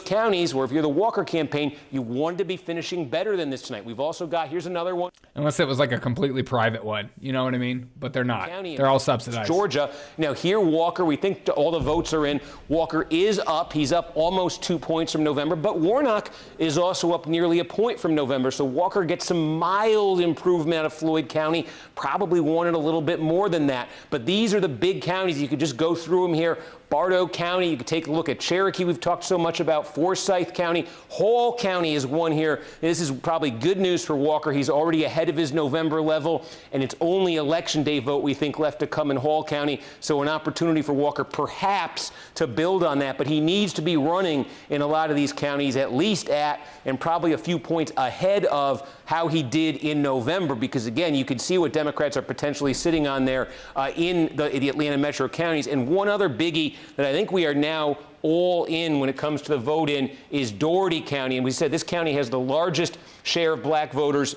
Counties where if you're the Walker campaign, you wanted to be finishing better than this tonight. We've also got, here's another one. Unless it was like a completely private one, you know what I mean? But they're not. They're all subsidized. Georgia. Now here, Walker, we think all the votes are in. Walker is up. He's up almost 2 points from November, but Warnock is also up nearly a point from November. So Walker gets some mild improvement out of Floyd County. Probably wanted a little bit more than that. But these are the big counties. You could just go through them here. Bartow County, you could take a look at Cherokee, we've talked so much about. Forsyth County, Hall County is one here. This is probably good news for Walker. He's already ahead of his November level, and it's only election day vote we think left to come in Hall County. So an opportunity for Walker perhaps to build on that, but he needs to be running in a lot of these counties at least at and probably a few points ahead of how he did in November, because again, you can see what Democrats are potentially sitting on there in the Atlanta metro counties. And one other biggie that I think we are now all in when it comes to the vote in is Dougherty County. And we said this county has the largest share of black voters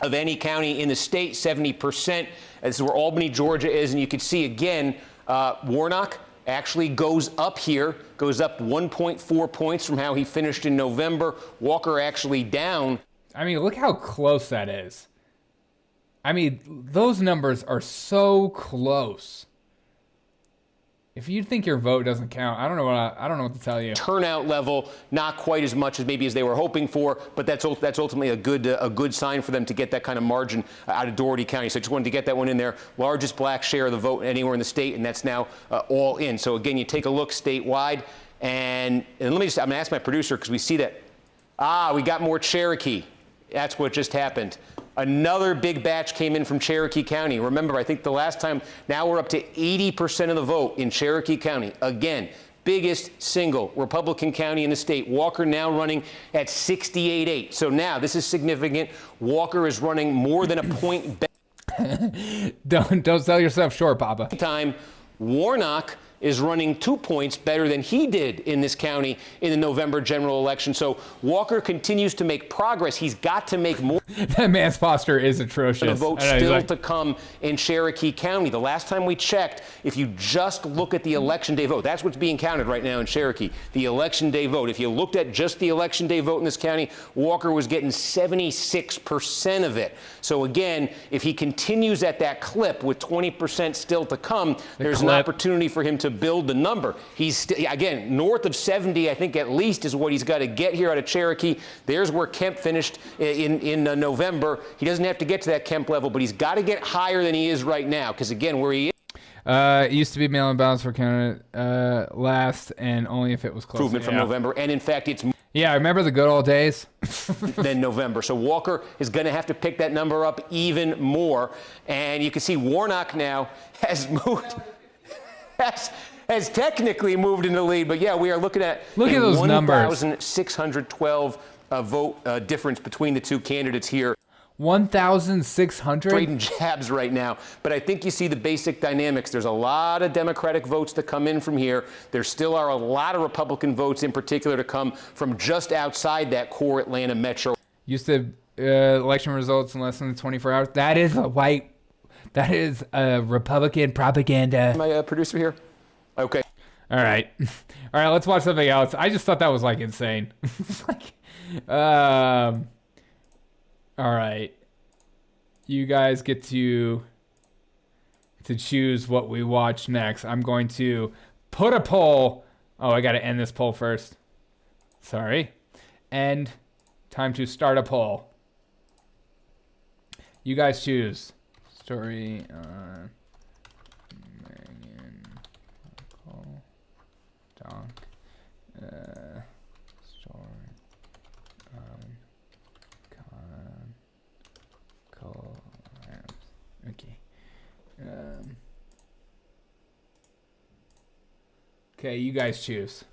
of any county in the state, 70%. This is where Albany, Georgia is. And you can see again, Warnock actually goes up here, goes up 1.4 points from how he finished in November. Walker actually down. I mean, look how close that is. I mean, those numbers are so close. If you think your vote doesn't count, I don't know what to tell you. Turnout level, not quite as much as maybe as they were hoping for, but that's ultimately a good sign for them to get that kind of margin out of Dougherty County. So I just wanted to get that one in there. Largest black share of the vote anywhere in the state, and that's now all in. So again, you take a look statewide, and let me just, I'm gonna ask my producer because we see that. We got more Cherokee. That's what just happened. Another big batch came in from Cherokee County. Remember, I think the last time, now we're up to 80% of the vote in Cherokee County. Again, biggest single Republican county in the state. Walker now running at 68.8. So now this is significant. Walker is running more than a point back. Don't sell yourself short, Papa. Time, Warnock is running 2 points better than he did in this county in the November general election. So Walker continues to make progress. He's got to make more. That man's posture is atrocious. The vote still to come in Cherokee County. The last time we checked, if you just look at the election day vote, that's what's being counted right now in Cherokee, the election day vote. If you looked at just the election day vote in this county, Walker was getting 76% of it. So again, if he continues at that clip with 20% still to come, there's an opportunity for him to build the number. He's, again, north of 70, I think at least, is what he's got to get here out of Cherokee. There's where Kemp finished in November. He doesn't have to get to that Kemp level, but he's got to get higher than he is right now, because, again, where he is. It used to be mail-in ballots for candidate last, and only if it was close. Improvement from November, and in fact, it's I remember the good old days. than November. So Walker is going to have to pick that number up even more, and you can see Warnock now has moved, has technically moved in the lead, but yeah, we are looking at those numbers. 1,612 vote difference between the two candidates here. 1,600? Trading jabs right now. But I think you see the basic dynamics. There's a lot of Democratic votes that come in from here. There still are a lot of Republican votes in particular to come from just outside that core Atlanta metro. Used to election results in less than 24 hours. That is a Republican propaganda. My producer here? Okay. All right. All right, let's watch something else. I just thought that was like insane. All right, you guys get to choose what we watch next. I'm going to put a poll. Oh, I got to end this poll first. Sorry. End. Time to start a poll. You guys choose. Story on Meghan Markle. Doc. Story on Okay. Okay, you guys choose.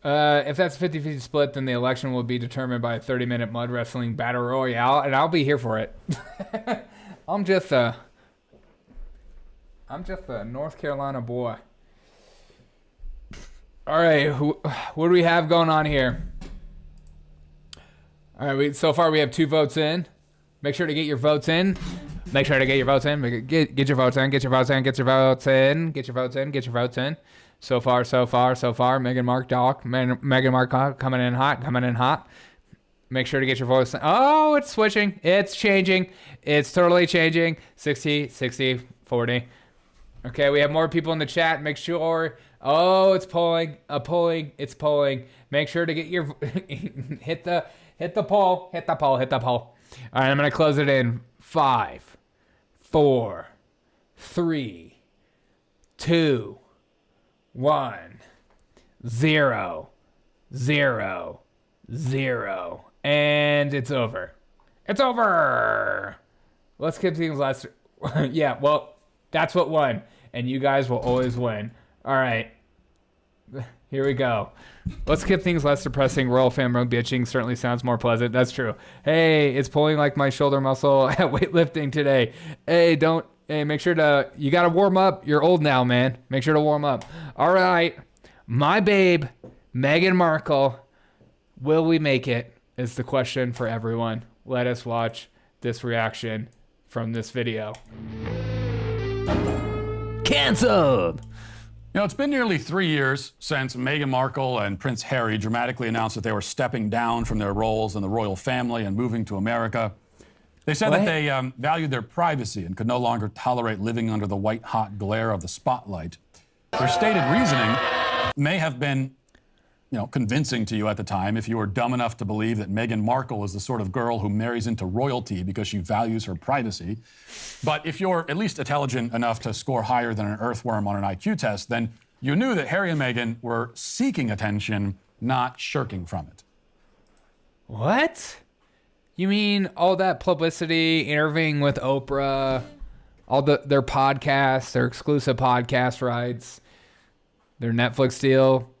If that's a 50-50 split, then the election will be determined by a 30-minute mud wrestling battle royale, and I'll be here for it. I'm just a North Carolina boy. All right, what do we have going on here? All right, so far we have 2 votes in. Make sure to get your votes in. Make sure to get your votes in. Get your votes in. Get your votes in. Get your votes in. Get your votes in. Get your votes in. So far. Meghan Mark Doc. Meghan Mark coming in hot. Make sure to get your votes in. Oh, it's switching. It's changing. It's totally changing. 60, 40. Okay, we have more people in the chat. Make sure. Oh, it's polling. It's polling. Make sure to get your hit the poll. All right, I'm going to close it in 5, 4, 3, 2, 1, 0, 0, 0. And it's over. It's over. Let's keep things last. Yeah, well, that's what won. And you guys will always win. All right. Here we go. Let's skip things less depressing. Royal family bitching certainly sounds more pleasant. That's true. Hey, it's pulling like my shoulder muscle at weightlifting today. Hey, make sure to, you got to warm up. You're old now, man. Make sure to warm up. All right. My babe, Meghan Markle, will we make it? Is the question for everyone. Let us watch this reaction from this video. Canceled. You know, it's been nearly 3 years since Meghan Markle and Prince Harry dramatically announced that they were stepping down from their roles in the royal family and moving to America. They said that they valued their privacy and could no longer tolerate living under the white-hot glare of the spotlight. Their stated reasoning may have been, convincing to you at the time if you were dumb enough to believe that Meghan Markle is the sort of girl who marries into royalty because she values her privacy. But if you're at least intelligent enough to score higher than an earthworm on an IQ test, then you knew that Harry and Meghan were seeking attention, not shirking from it. What? You mean all that publicity, interviewing with Oprah, all their podcasts, their exclusive podcast rights, their Netflix deal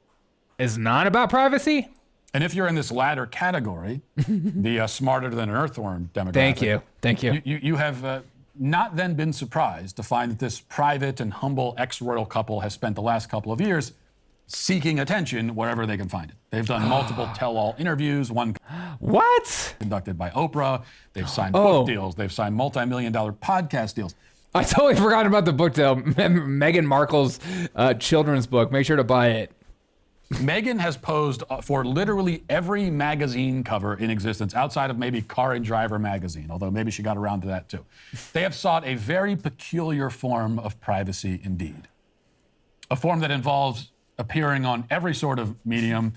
is not about privacy? And if you're in this latter category, the smarter than an earthworm demographic. Thank you. You have not then been surprised to find that this private and humble ex-royal couple has spent the last couple of years seeking attention wherever they can find it. They've done multiple tell-all interviews, one conducted by Oprah. They've signed book deals. They've signed multi-million-dollar podcast deals. I totally forgot about the book deal. Meghan Markle's children's book. Make sure to buy it. Meghan has posed for literally every magazine cover in existence, outside of maybe Car and Driver magazine, although maybe she got around to that too. They have sought a very peculiar form of privacy indeed. A form that involves appearing on every sort of medium,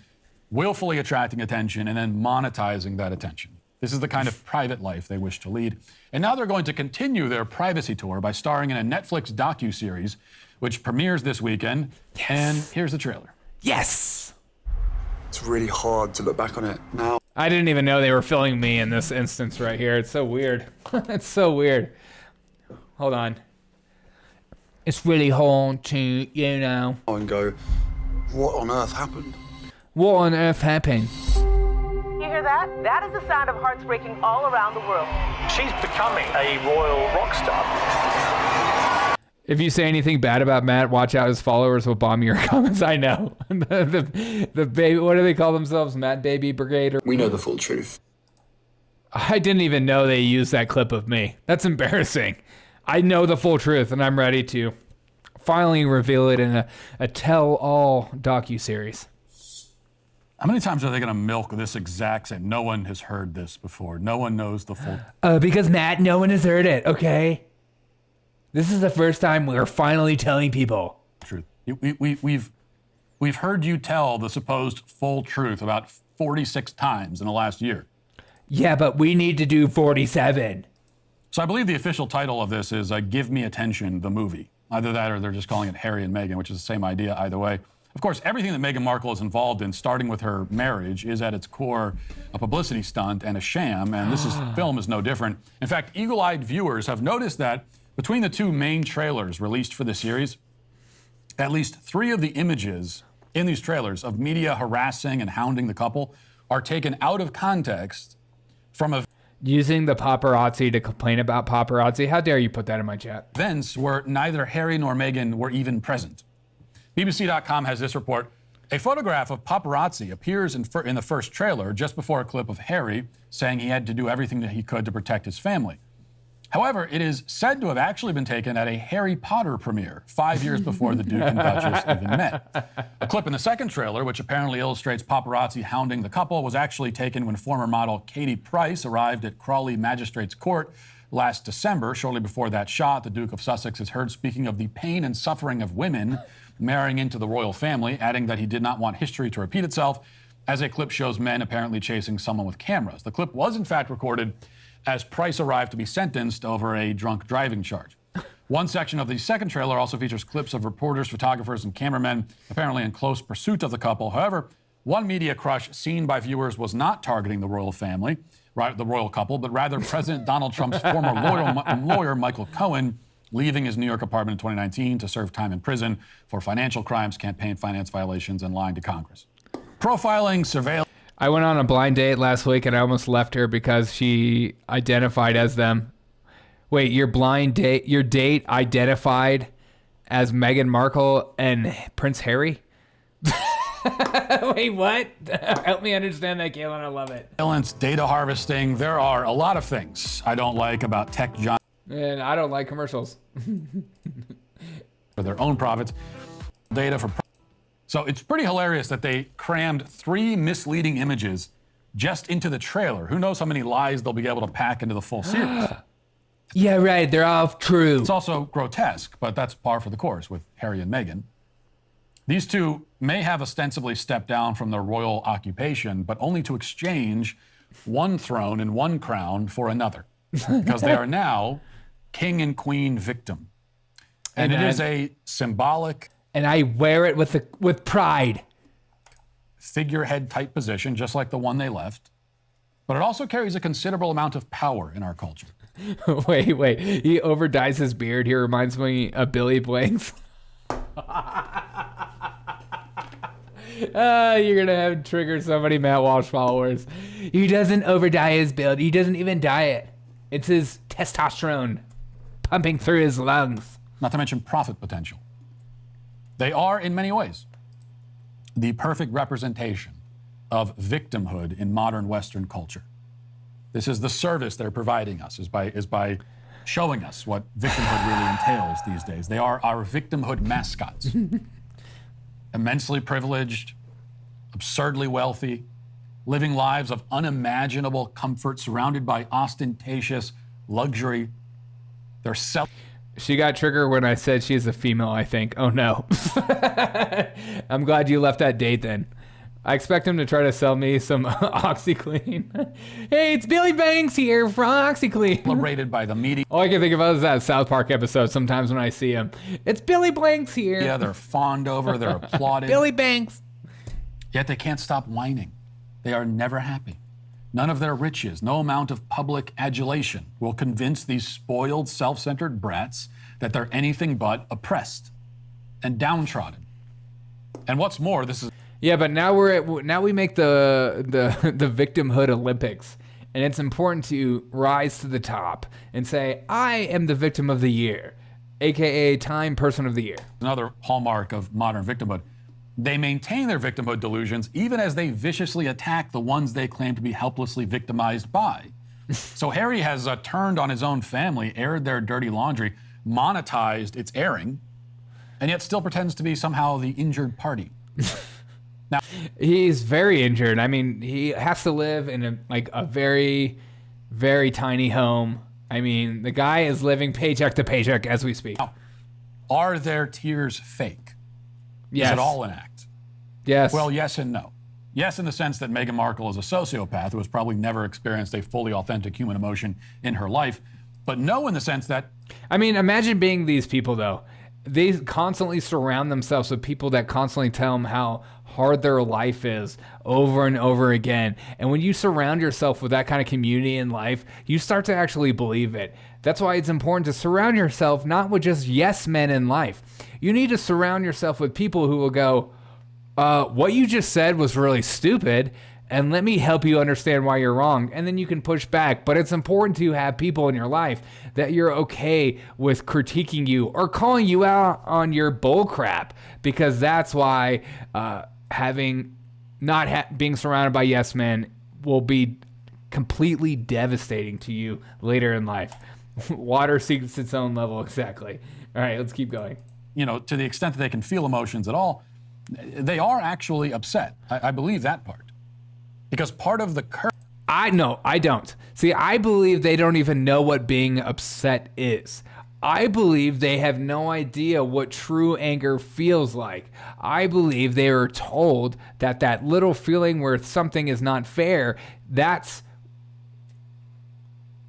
willfully attracting attention, and then monetizing that attention. This is the kind of private life they wish to lead. And now they're going to continue their privacy tour by starring in a Netflix docuseries, which premieres this weekend. Yes. And here's the trailer. Yes! It's really hard to look back on it now. I didn't even know they were filming me in this instance right here. It's so weird. It's so weird. Hold on. It's really hard to, you know. And go, what on earth happened? What on earth happened? You hear that? That is the sound of hearts breaking all around the world. She's becoming a royal rock star. If you say anything bad about Matt, watch out, his followers will bomb your comments. I know. the baby, what do they call themselves? Matt Baby Brigade? We know the full truth. I didn't even know they used that clip of me. That's embarrassing. I know the full truth, and I'm ready to finally reveal it in a tell-all docuseries. How many times are they going to milk this exact same? No one has heard this before. No one knows the full. Because Matt, no one has heard it. Okay. This is the first time we're finally telling people. Truth. We've heard you tell the supposed full truth about 46 times in the last year. Yeah, but we need to do 47. So I believe the official title of this is Give Me Attention, the movie. Either that or they're just calling it Harry and Meghan, which is the same idea either way. Of course, everything that Meghan Markle is involved in, starting with her marriage, is at its core a publicity stunt and a sham, and this film is no different. In fact, eagle-eyed viewers have noticed that between the two main trailers released for the series, at least 3 of the images in these trailers of media harassing and hounding the couple are taken out of context from using the paparazzi to complain about paparazzi. How dare you put that in my chat? Events where neither Harry nor Meghan were even present. BBC.com has this report. A photograph of paparazzi appears in the first trailer just before a clip of Harry saying he had to do everything that he could to protect his family. However, it is said to have actually been taken at a Harry Potter premiere 5 years before the Duke and Duchess even met. A clip in the second trailer, which apparently illustrates paparazzi hounding the couple, was actually taken when former model Katie Price arrived at Crawley Magistrates Court last December. Shortly before that shot, the Duke of Sussex is heard speaking of the pain and suffering of women marrying into the royal family, adding that he did not want history to repeat itself, as a clip shows men apparently chasing someone with cameras. The clip was in fact recorded as Price arrived to be sentenced over a drunk driving charge. One section of the second trailer also features clips of reporters, photographers, and cameramen apparently in close pursuit of the couple. However, one media crush seen by viewers was not targeting the royal family, the royal couple, but rather President Donald Trump's former lawyer, Michael Cohen, leaving his New York apartment in 2019 to serve time in prison for financial crimes, campaign finance violations, and lying to Congress. Profiling, surveillance. I went on a blind date last week and I almost left her because she identified as them. Wait, your date identified as Meghan Markle and Prince Harry? Wait, what? Help me understand that, Kalen. I love it. Surveillance, data harvesting. There are a lot of things I don't like about tech giants. And I don't like commercials. For their own profits. Data for. So it's pretty hilarious that they crammed 3 misleading images just into the trailer. Who knows how many lies they'll be able to pack into the full series. Yeah, right. They're all true. It's also grotesque, but that's par for the course with Harry and Meghan. These two may have ostensibly stepped down from their royal occupation, but only to exchange one throne and one crown for another. Because they are now king and queen victim. And it is a symbolic... And I wear it with pride. Figurehead type position, just like the one they left. But it also carries a considerable amount of power in our culture. Wait. He overdyes his beard. He reminds me of Billy Blanks. You're going to have triggered so many Matt Walsh followers. He doesn't overdye his beard. He doesn't even dye it. It's his testosterone. pumping through his lungs. Not to mention profit potential. They are, in many ways, the perfect representation of victimhood in modern Western culture. This is the service they're providing us, is by showing us what victimhood really entails these days. They are our victimhood mascots. Immensely privileged, absurdly wealthy, living lives of unimaginable comfort, surrounded by ostentatious luxury. They're She got triggered when I said she's a female, I think. Oh no. I'm glad you left that date then. I expect him to try to sell me some OxyClean. Hey, it's Billy Banks here from OxyClean. Celebrated by the media. All I can think about is that South Park episode sometimes when I see him. It's Billy Banks here. Yeah, they're fawned over, they're applauded. Billy Banks. Yet they can't stop whining. They are never happy. None of their riches, no amount of public adulation will convince these spoiled, self-centered brats that they're anything but oppressed and downtrodden. And what's more, this is... Yeah, but now we make the victimhood Olympics, and it's important to rise to the top and say, I am the victim of the year, aka Time Person of the Year. Another hallmark of modern victimhood. They maintain their victimhood delusions even as they viciously attack the ones they claim to be helplessly victimized by. So Harry has turned on his own family, aired their dirty laundry, monetized its airing, and yet still pretends to be somehow the injured party. Now, he's very injured. I mean, he has to live in a very, very tiny home. I mean, the guy is living paycheck to paycheck as we speak. Now, are their tears fake? Yes. Is it all an act? Yes. Well, yes and no. Yes, in the sense that Meghan Markle is a sociopath who has probably never experienced a fully authentic human emotion in her life. But no, in the sense that... I mean, imagine being these people, though. They constantly surround themselves with people that constantly tell them how hard their life is over and over again. And when you surround yourself with that kind of community in life, you start to actually believe it. That's why it's important to surround yourself not with just yes men in life. You need to surround yourself with people who will go, what you just said was really stupid, and let me help you understand why you're wrong. And then you can push back. But it's important to have people in your life that you're okay with critiquing you or calling you out on your bull crap, because that's why being surrounded by yes men will be completely devastating to you later in life. Water seeks its own level, exactly. All right, let's keep going. You know, to the extent that they can feel emotions at all, they are actually upset. I believe that part. Because part of the I don't. See, I believe they don't even know what being upset is. I believe they have no idea what true anger feels like. I believe they are told that little feeling where something is not fair, that's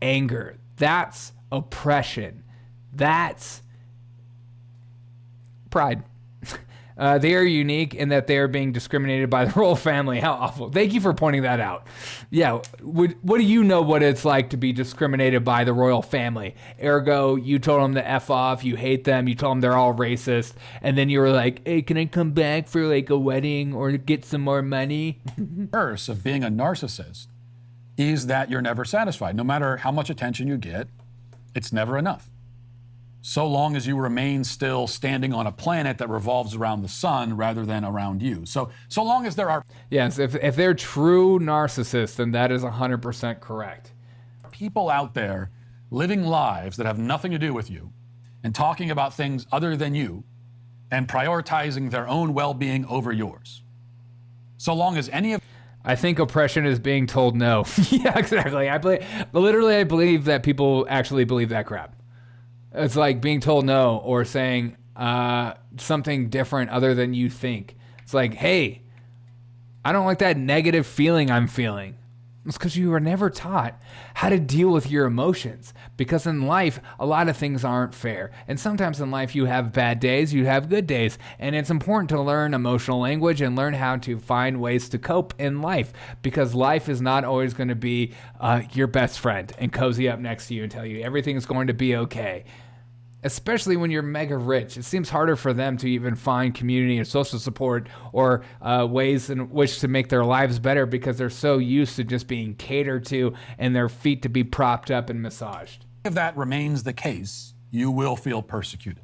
anger. That's oppression. That's pride. They are unique in that they are being discriminated by the royal family. How awful. Thank you for pointing that out. Yeah, what do you know what it's like to be discriminated by the royal family? Ergo, you told them to F off, you hate them, you told them they're all racist, and then you were like, hey, can I come back for like a wedding or get some more money? The curse of being a narcissist is that you're never satisfied. No matter how much attention you get, it's never enough. So long as you remain still standing on a planet that revolves around the sun rather than around you. So long as there are... Yes, if they're true narcissists, then that is 100% correct. People out there living lives that have nothing to do with you and talking about things other than you and prioritizing their own well-being over yours. So long as any of... I think oppression is being told no. Yeah, exactly. I believe that people actually believe that crap. It's like being told no or saying something different other than you think. It's like, hey, I don't like that negative feeling I'm feeling. It's because you were never taught how to deal with your emotions. Because in life, a lot of things aren't fair. And sometimes in life, you have bad days, you have good days. And it's important to learn emotional language and learn how to find ways to cope in life. Because life is not always going to be your best friend and cozy up next to you and tell you everything is going to be okay. Especially when you're mega rich. It seems harder for them to even find community and social support or ways in which to make their lives better because they're so used to just being catered to and their feet to be propped up and massaged. If that remains the case, you will feel persecuted.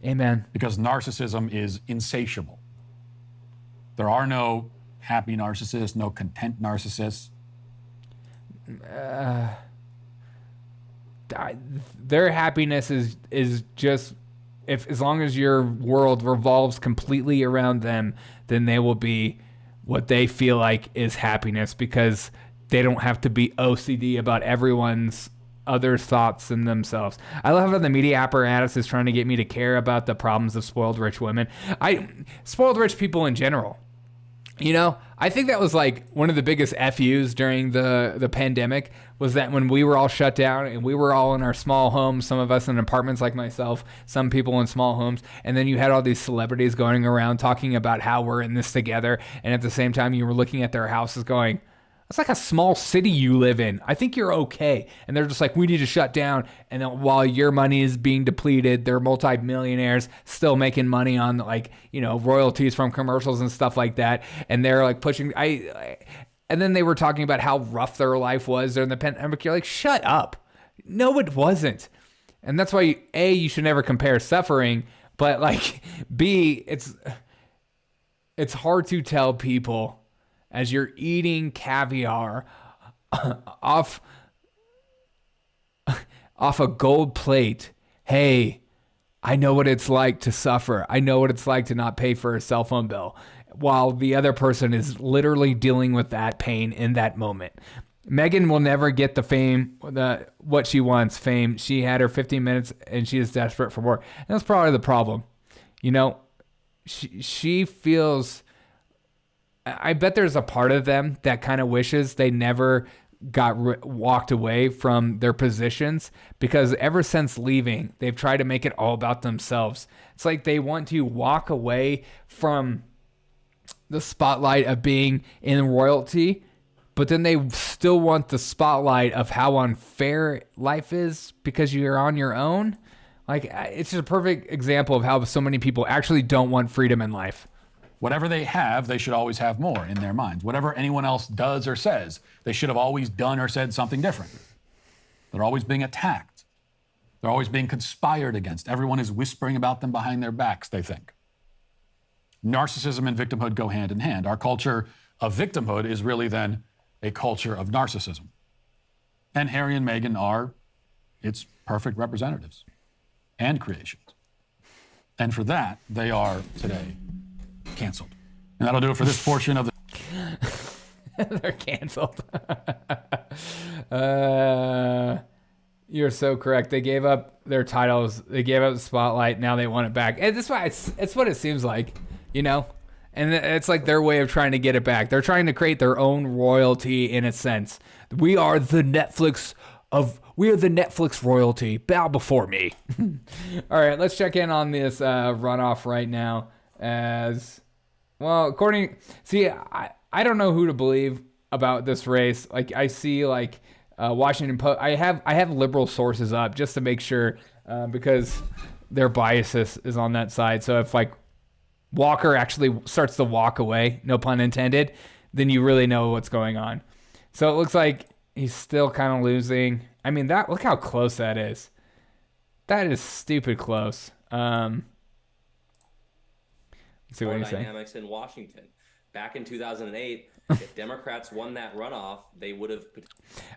Amen. Because narcissism is insatiable. There are no happy narcissists, no content narcissists. Their happiness is just, if as long as your world revolves completely around them, then they will be what they feel like is happiness, because they don't have to be OCD about everyone's other thoughts than themselves. I love how the media apparatus is trying to get me to care about the problems of spoiled rich women. Spoiled rich people in general. You know, I think that was like one of the biggest FUs during the pandemic, was that when we were all shut down and we were all in our small homes, some of us in apartments like myself, some people in small homes, and then you had all these celebrities going around talking about how we're in this together, and at the same time you were looking at their houses going, it's like a small city you live in. I think you're okay. And they're just like, we need to shut down. And then while your money is being depleted, they're multi-millionaires still making money on, like, you know, royalties from commercials and stuff like that. And they're like pushing, and then they were talking about how rough their life was during the pandemic. You're like, shut up. No, it wasn't. And that's why, A, you should never compare suffering, but like, B, it's hard to tell people, as you're eating caviar off a gold plate, hey, I know what it's like to suffer. I know what it's like to not pay for a cell phone bill, while the other person is literally dealing with that pain in that moment. Meghan will never get the fame, what she wants, fame. She had her 15 minutes and she is desperate for more. And that's probably the problem. You know, she feels... I bet there's a part of them that kind of wishes they never got walked away from their positions, because ever since leaving, they've tried to make it all about themselves. It's like they want to walk away from the spotlight of being in royalty, but then they still want the spotlight of how unfair life is because you're on your own. Like, it's just a perfect example of how so many people actually don't want freedom in life. Whatever they have, they should always have more in their minds. Whatever anyone else does or says, they should have always done or said something different. They're always being attacked. They're always being conspired against. Everyone is whispering about them behind their backs, they think. Narcissism and victimhood go hand in hand. Our culture of victimhood is really then a culture of narcissism. And Harry and Meghan are its perfect representatives and creations. And for that, they are today canceled. And that'll do it for this portion of the... They're canceled. You're so correct. They gave up their titles. They gave up the spotlight. Now they want it back. And that's why it's what it seems like, you know? And it's like their way of trying to get it back. They're trying to create their own royalty in a sense. We are the Netflix royalty. Bow before me. All right, let's check in on this runoff right now. As well, I don't know who to believe about this race. Like, I see like Washington Post. I have liberal sources up just to make sure, because their biases is on that side. So if like Walker actually starts to walk away, no pun intended, then you really know what's going on. So it looks like he's still kind of losing. I mean, look how close that is. That is stupid close. See what he's saying. Dynamics in Washington. Back in 2008, if Democrats won that runoff, they would have...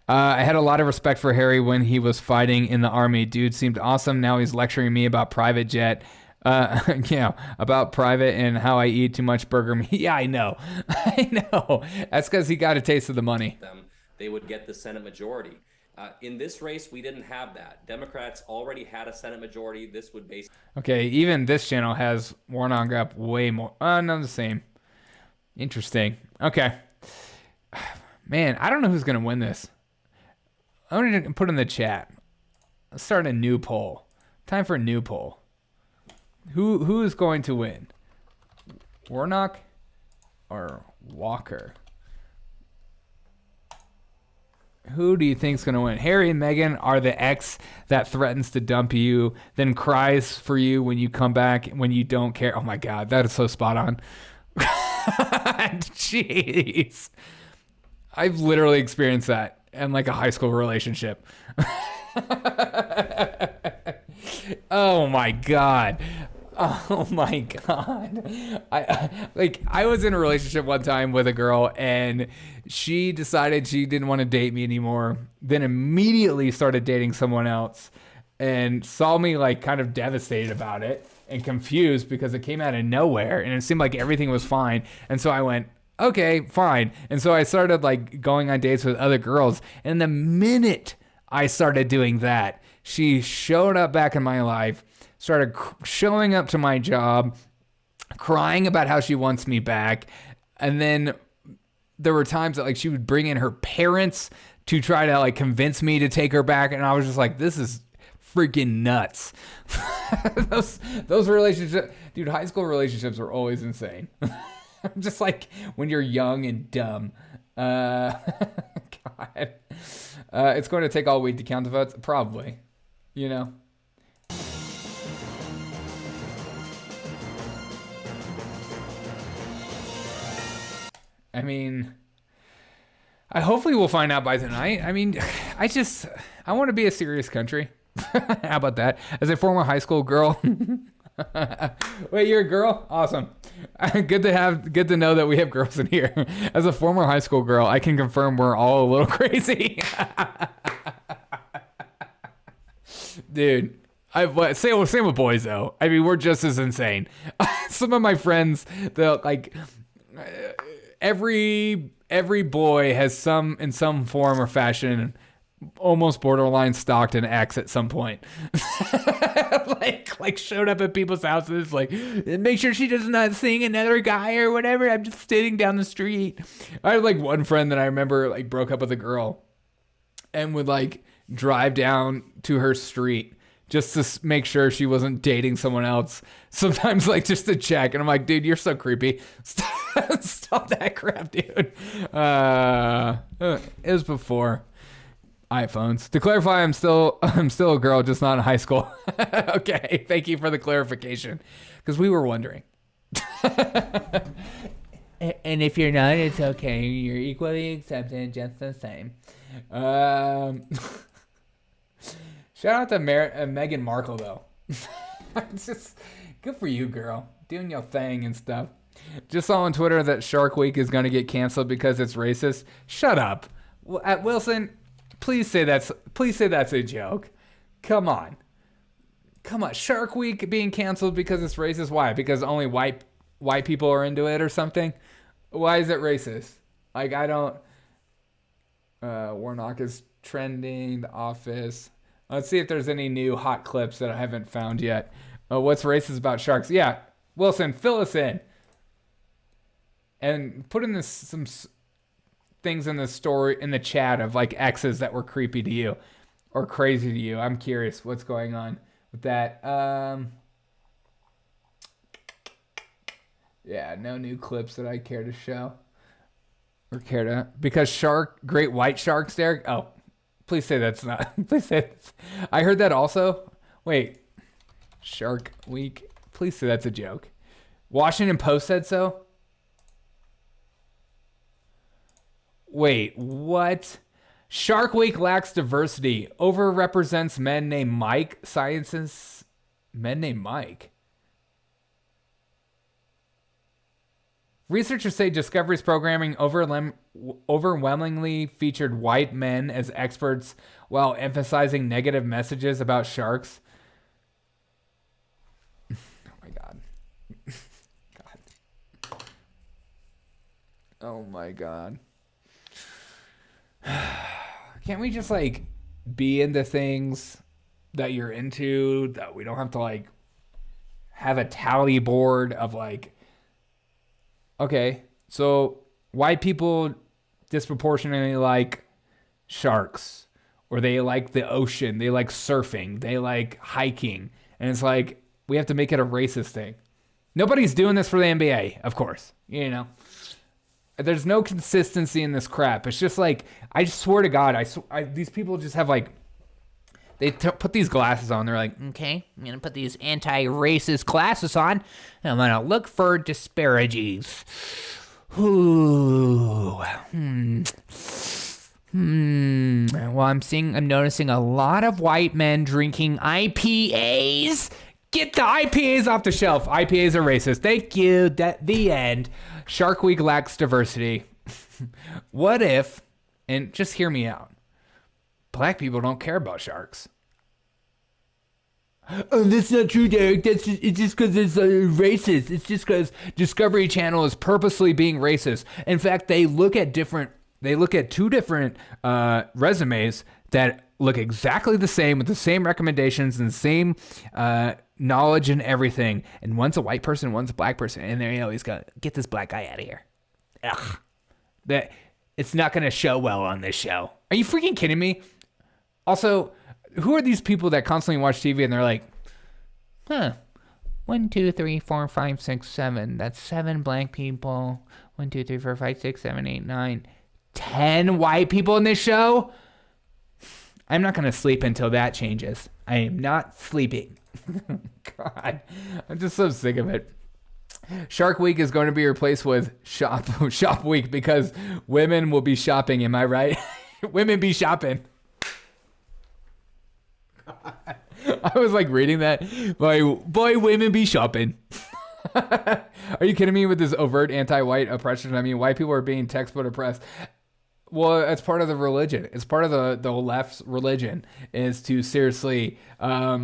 I had a lot of respect for Harry when he was fighting in the army. Dude seemed awesome. Now he's lecturing me about private jet. About private and how I eat too much burger meat. Yeah, I know. I know. That's because he got a taste of the money. They would get the Senate majority. In this race, we didn't have that. Democrats already had a Senate majority. This would basically... Okay, even this channel has Warnock up way more. No, the same. Interesting. Okay. Man, I don't know who's going to win this. I'm going to put in the chat. Let's start a new poll. Time for a new poll. Who is going to win? Warnock or Walker? Who do you think is going to win? Harry and Meghan are the ex that threatens to dump you, then cries for you when you come back, when you don't care. Oh my God, that is so spot on. Jeez. I've literally experienced that in like a high school relationship. Oh my God. Oh my God. I was in a relationship one time with a girl and she decided she didn't want to date me anymore. Then immediately started dating someone else and saw me like kind of devastated about it and confused because it came out of nowhere and it seemed like everything was fine. And so I went, okay, fine. And so I started like going on dates with other girls. And the minute I started doing that, she showed up back in my life, started showing up to my job, crying about how she wants me back. And then there were times that like she would bring in her parents to try to like convince me to take her back. And I was just like, this is freaking nuts. those relationships, dude, high school relationships are always insane. Just like when you're young and dumb. God. It's going to take all week to count the votes. Probably, you know. I mean, hopefully we'll find out by tonight. I mean, I want to be a serious country. How about that? As a former high school girl. Wait, you're a girl? Awesome. Good to know that we have girls in here. As a former high school girl, I can confirm we're all a little crazy. Dude, same with boys though. I mean, we're just as insane. Some of my friends, they'll like every boy has in some form or fashion almost borderline stalked an ex at some point. like showed up at people's houses, like, make sure she does not sing another guy or whatever. I'm just sitting down the street. I had like one friend that I remember like broke up with a girl and would like drive down to her street just to make sure she wasn't dating someone else. Sometimes like just to check. And I'm like, dude, you're so creepy. Stop that crap, dude. It was before iPhones. To clarify, I'm still a girl, just not in high school. Okay, thank you for the clarification, because we were wondering. And if you're not, it's okay. You're equally accepted, just the same. Shout out to Meghan Markle though. It's just good for you, girl, doing your thing and stuff. Just saw on Twitter that Shark Week is going to get canceled because it's racist. Shut up, Wilson. Please say that's a joke. Come on. Shark Week being canceled because it's racist. Why? Because only white people are into it or something? Why is it racist? Like, I don't. Warnock is trending. The Office. Let's see if there's any new hot clips that I haven't found yet. What's racist about sharks? Yeah, Wilson, fill us in. And put in some things in the story, in the chat of like exes that were creepy to you or crazy to you. I'm curious what's going on with that. Yeah, no new clips that I care to show or care to, because great white sharks there. Oh, please say that's not, please say that's, I heard that also. Wait, Shark Week. Please say that's a joke. Washington Post said so. Wait, what? Shark Week lacks diversity. Overrepresents men named Mike. Sciences. Men named Mike. Researchers say Discovery's programming overwhelmingly featured white men as experts while emphasizing negative messages about sharks. Oh my God. Oh my God. Can't we just like be into things that you're into, that we don't have to like have a tally board of like, okay, so white people disproportionately like sharks, or they like the ocean, they like surfing, they like hiking, and it's like we have to make it a racist thing. Nobody's doing this for the NBA, of course, you know. There's no consistency in this crap. It's just like, I just swear to God, these people just have like, they put these glasses on. They're like, okay, I'm going to put these anti-racist glasses on, and I'm going to look for disparities. Ooh. Well, I'm noticing a lot of white men drinking IPAs. Get the IPAs off the shelf. IPAs are racist. Thank you. The end. Shark Week lacks diversity. What if, and just hear me out, black people don't care about sharks? Oh, that's not true, Derek. It's just because it's racist. It's just because Discovery Channel is purposely being racist. In fact, they look at two different resumes that look exactly the same with the same recommendations and the same knowledge and everything. And one's a white person, one's a black person, and they always go, "Get this black guy out of here." Ugh. That it's not going to show well on this show. Are you freaking kidding me? Also, who are these people that constantly watch TV and they're like, 1, 2, 3, 4, 5, 6, 7. That's 7 black people. 1, 2, 3, 4, 5, 6, 7, 8, 9, 10 white people in this show? I'm not going to sleep until that changes. I am not sleeping. God, I'm just so sick of it. Shark Week is going to be replaced with Shop Week because women will be shopping. Am I right? Women be shopping. I was like reading that. Boy, women be shopping. Are you kidding me with this overt anti-white oppression? I mean, white people are being textbook oppressed. Well, it's part of the religion. It's part of the left's religion is to seriously. I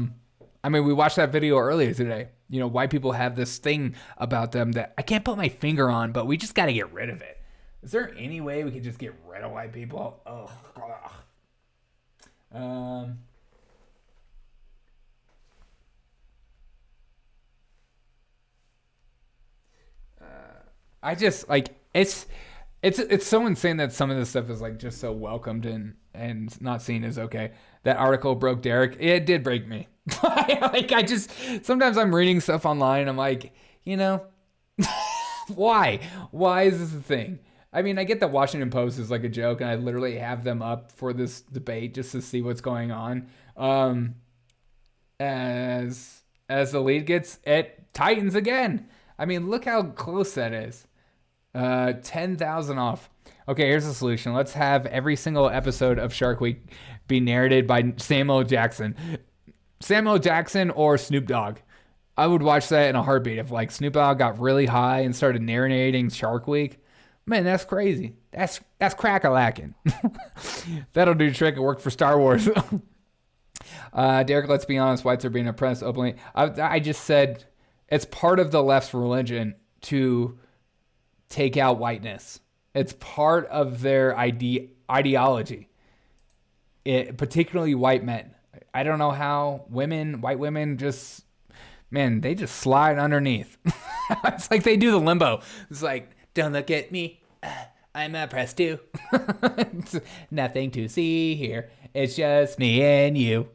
mean, we watched that video earlier today. You know, white people have this thing about them that I can't put my finger on, but we just got to get rid of it. Is there any way we could just get rid of white people? Oh, I just like it's so insane that some of this stuff is like just so welcomed and not seen as okay. That article broke Derek. It did break me. Like sometimes I'm reading stuff online and I'm like, you know, why is this a thing? I mean, I get that Washington Post is like a joke and I literally have them up for this debate just to see what's going on. As the lead gets, it tightens again. I mean, look how close that is. 10,000 off. Okay, here's the solution. Let's have every single episode of Shark Week be narrated by Samuel Jackson. Samuel Jackson or Snoop Dogg. I would watch that in a heartbeat. If like Snoop Dogg got really high and started narrating Shark Week, man, that's crazy. That's crack-a-lackin'. That'll do the trick. It worked for Star Wars. Derek, let's be honest. Whites are being oppressed openly. I just said it's part of the left's religion to take out whiteness. It's part of their ideology. Particularly white men. I don't know how white women just, man, they just slide underneath. It's like they do the limbo. It's like, don't look at me. I'm oppressed too. It's nothing to see here. It's just me and you.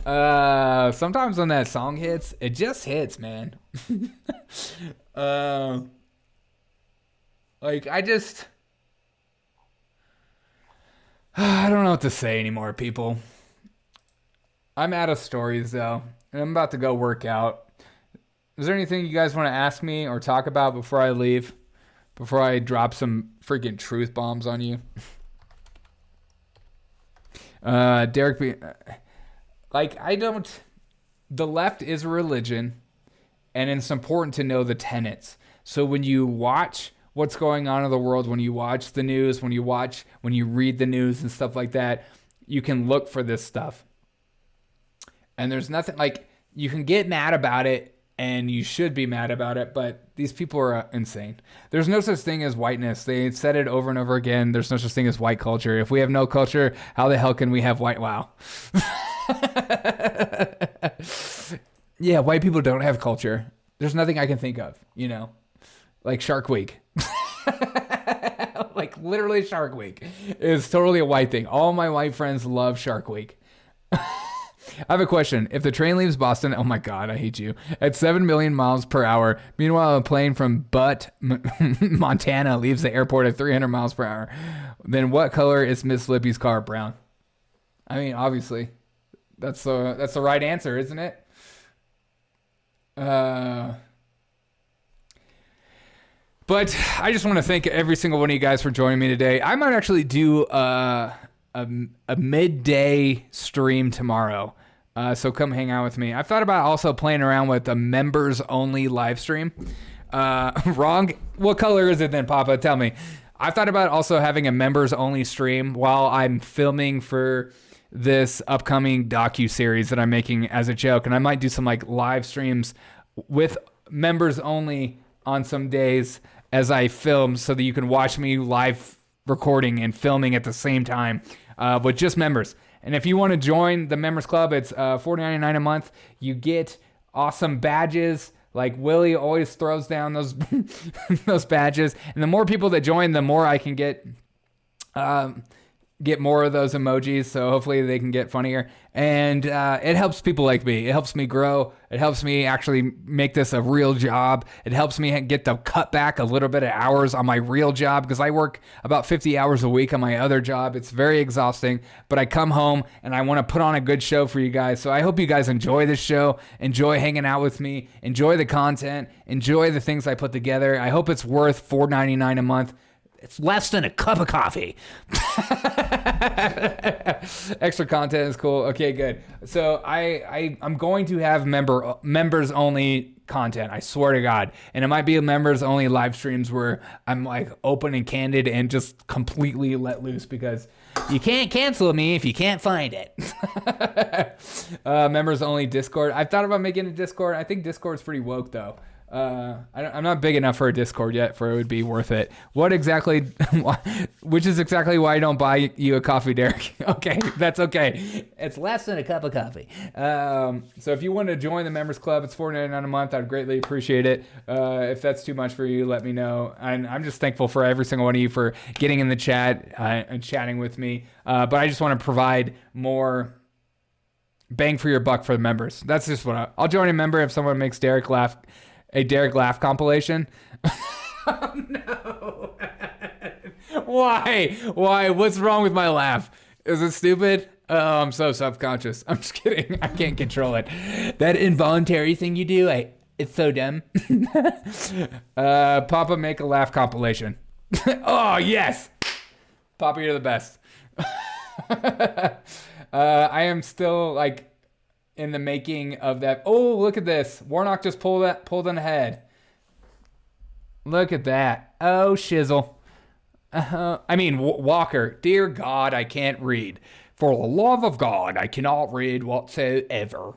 Sometimes when that song hits, it just hits, man. I don't know what to say anymore, people. I'm out of stories, though, and I'm about to go work out. Is there anything you guys want to ask me or talk about before I leave? Before I drop some freaking truth bombs on you? Derek, the left is a religion, and it's important to know the tenets. So when you watch what's going on in the world, when you watch the news, when you read the news and stuff like that, you can look for this stuff. And there's nothing like, you can get mad about it and you should be mad about it, but these people are insane. There's no such thing as whiteness. They said it over and over again. There's no such thing as white culture. If we have no culture, how the hell can we have white? Wow. Yeah, white people don't have culture. There's nothing I can think of, you know, like Shark Week. Like literally Shark Week is totally a white thing. All my white friends love Shark Week. I have a question. If the train leaves Boston, oh my God, I hate you, at 7 million miles per hour, meanwhile a plane from Butte, Montana leaves the airport at 300 miles per hour, then what color is Miss Lippy's car? Brown. I mean, obviously, that's the right answer, isn't it? But I just want to thank every single one of you guys for joining me today. I might actually do a midday stream tomorrow. So come hang out with me. I've thought about also playing around with a members only live stream. Wrong. What color is it then, Papa? Tell me. I've thought about also having a members only stream while I'm filming for this upcoming docu-series that I'm making as a joke. And I might do some like live streams with members only on some days as I film, so that you can watch me live recording and filming at the same time with just members. And if you want to join the members club, it's $4.99 a month. You get awesome badges. Like Willie always throws down those those badges. And the more people that join, the more I can get more of those emojis. So hopefully they can get funnier. And it helps people like me. It helps me grow. It helps me actually make this a real job. It helps me get to cut back a little bit of hours on my real job, because I work about 50 hours a week on my other job. It's very exhausting, but I come home and I want to put on a good show for you guys. So I hope you guys enjoy this show, enjoy hanging out with me, enjoy the content, enjoy the things I put together. I hope it's worth $4.99 a month. It's less than a cup of coffee. Extra content is cool. Okay, good. So I'm going to have members only content. I swear to God. And it might be a members only live streams where I'm like open and candid and just completely let loose, because you can't cancel me if you can't find it. Members only Discord. I've thought about making a Discord. I think Discord's pretty woke though. I'm not big enough for a Discord yet for it would be worth it. Which is exactly why I don't buy you a coffee, Derek. Okay, that's okay. It's less than a cup of coffee. So if you want to join the members club, it's $4.99 a month. I'd greatly appreciate it. If that's too much for you, let me know. And I'm just thankful for every single one of you for getting in the chat and chatting with me. But I just want to provide more bang for your buck for the members. That's just what I'll join a member if someone makes Derek laugh. A Derek laugh compilation. Oh no. Why? What's wrong with my laugh? Is it stupid? Oh, I'm so self-conscious. I'm just kidding. I can't control it. That involuntary thing you do, it's so dumb. Papa, make a laugh compilation. Oh, yes. Papa, you're the best. I am still like in the making of that. Oh, look at this. Warnock just pulled on ahead. Look at that. Oh, shizzle. Walker. Dear God, I can't read. For the love of God, I cannot read whatsoever.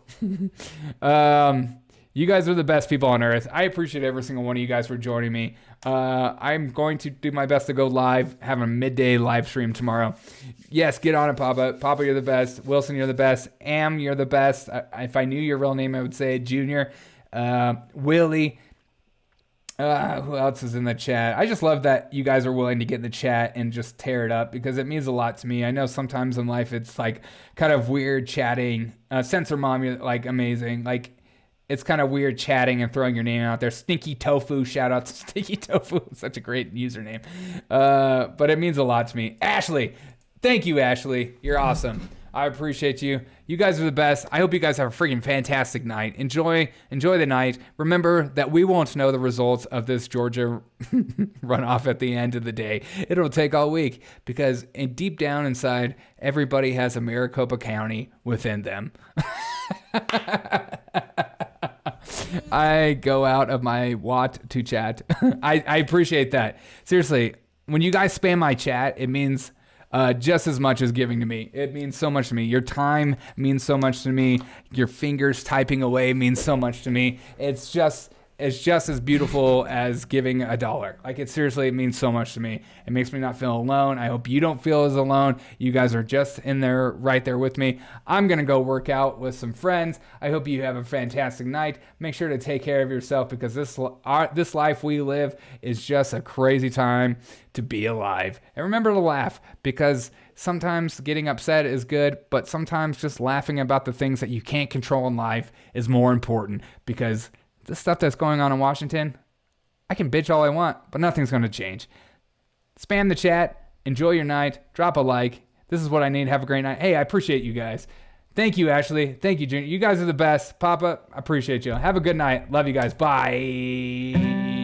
You guys are the best people on earth. I appreciate every single one of you guys for joining me. I'm going to do my best to go live, have a midday live stream tomorrow. Yes, get on it, Papa. Papa, you're the best. Wilson, you're the best. Am, you're the best. If I knew your real name, I would say Junior. Willie. Who else is in the chat? I just love that you guys are willing to get in the chat and just tear it up, because it means a lot to me. I know sometimes in life it's like kind of weird chatting. Censor Mom, you're like amazing. Like, it's kind of weird chatting and throwing your name out there. Stinky Tofu, shout out to Stinky Tofu. Such a great username. But it means a lot to me. Ashley, thank you, Ashley. You're awesome. I appreciate you. You guys are the best. I hope you guys have a freaking fantastic night. Enjoy the night. Remember that we won't know the results of this Georgia runoff at the end of the day. It'll take all week, because deep down inside, everybody has a Maricopa County within them. I go out of my watt to chat. I appreciate that. Seriously, when you guys spam my chat, it means just as much as giving to me. It means so much to me. Your time means so much to me. Your fingers typing away means so much to me. It's just as beautiful as giving $1. Like, it means so much to me. It makes me not feel alone. I hope you don't feel as alone. You guys are just in there, right there with me. I'm going to go work out with some friends. I hope you have a fantastic night. Make sure to take care of yourself, because this life we live is just a crazy time to be alive. And remember to laugh, because sometimes getting upset is good, but sometimes just laughing about the things that you can't control in life is more important, because the stuff that's going on in Washington, I can bitch all I want, but nothing's going to change. Spam the chat. Enjoy your night. Drop a like. This is what I need. Have a great night. Hey, I appreciate you guys. Thank you, Ashley. Thank you, Junior. You guys are the best. Papa, I appreciate you. Have a good night. Love you guys. Bye.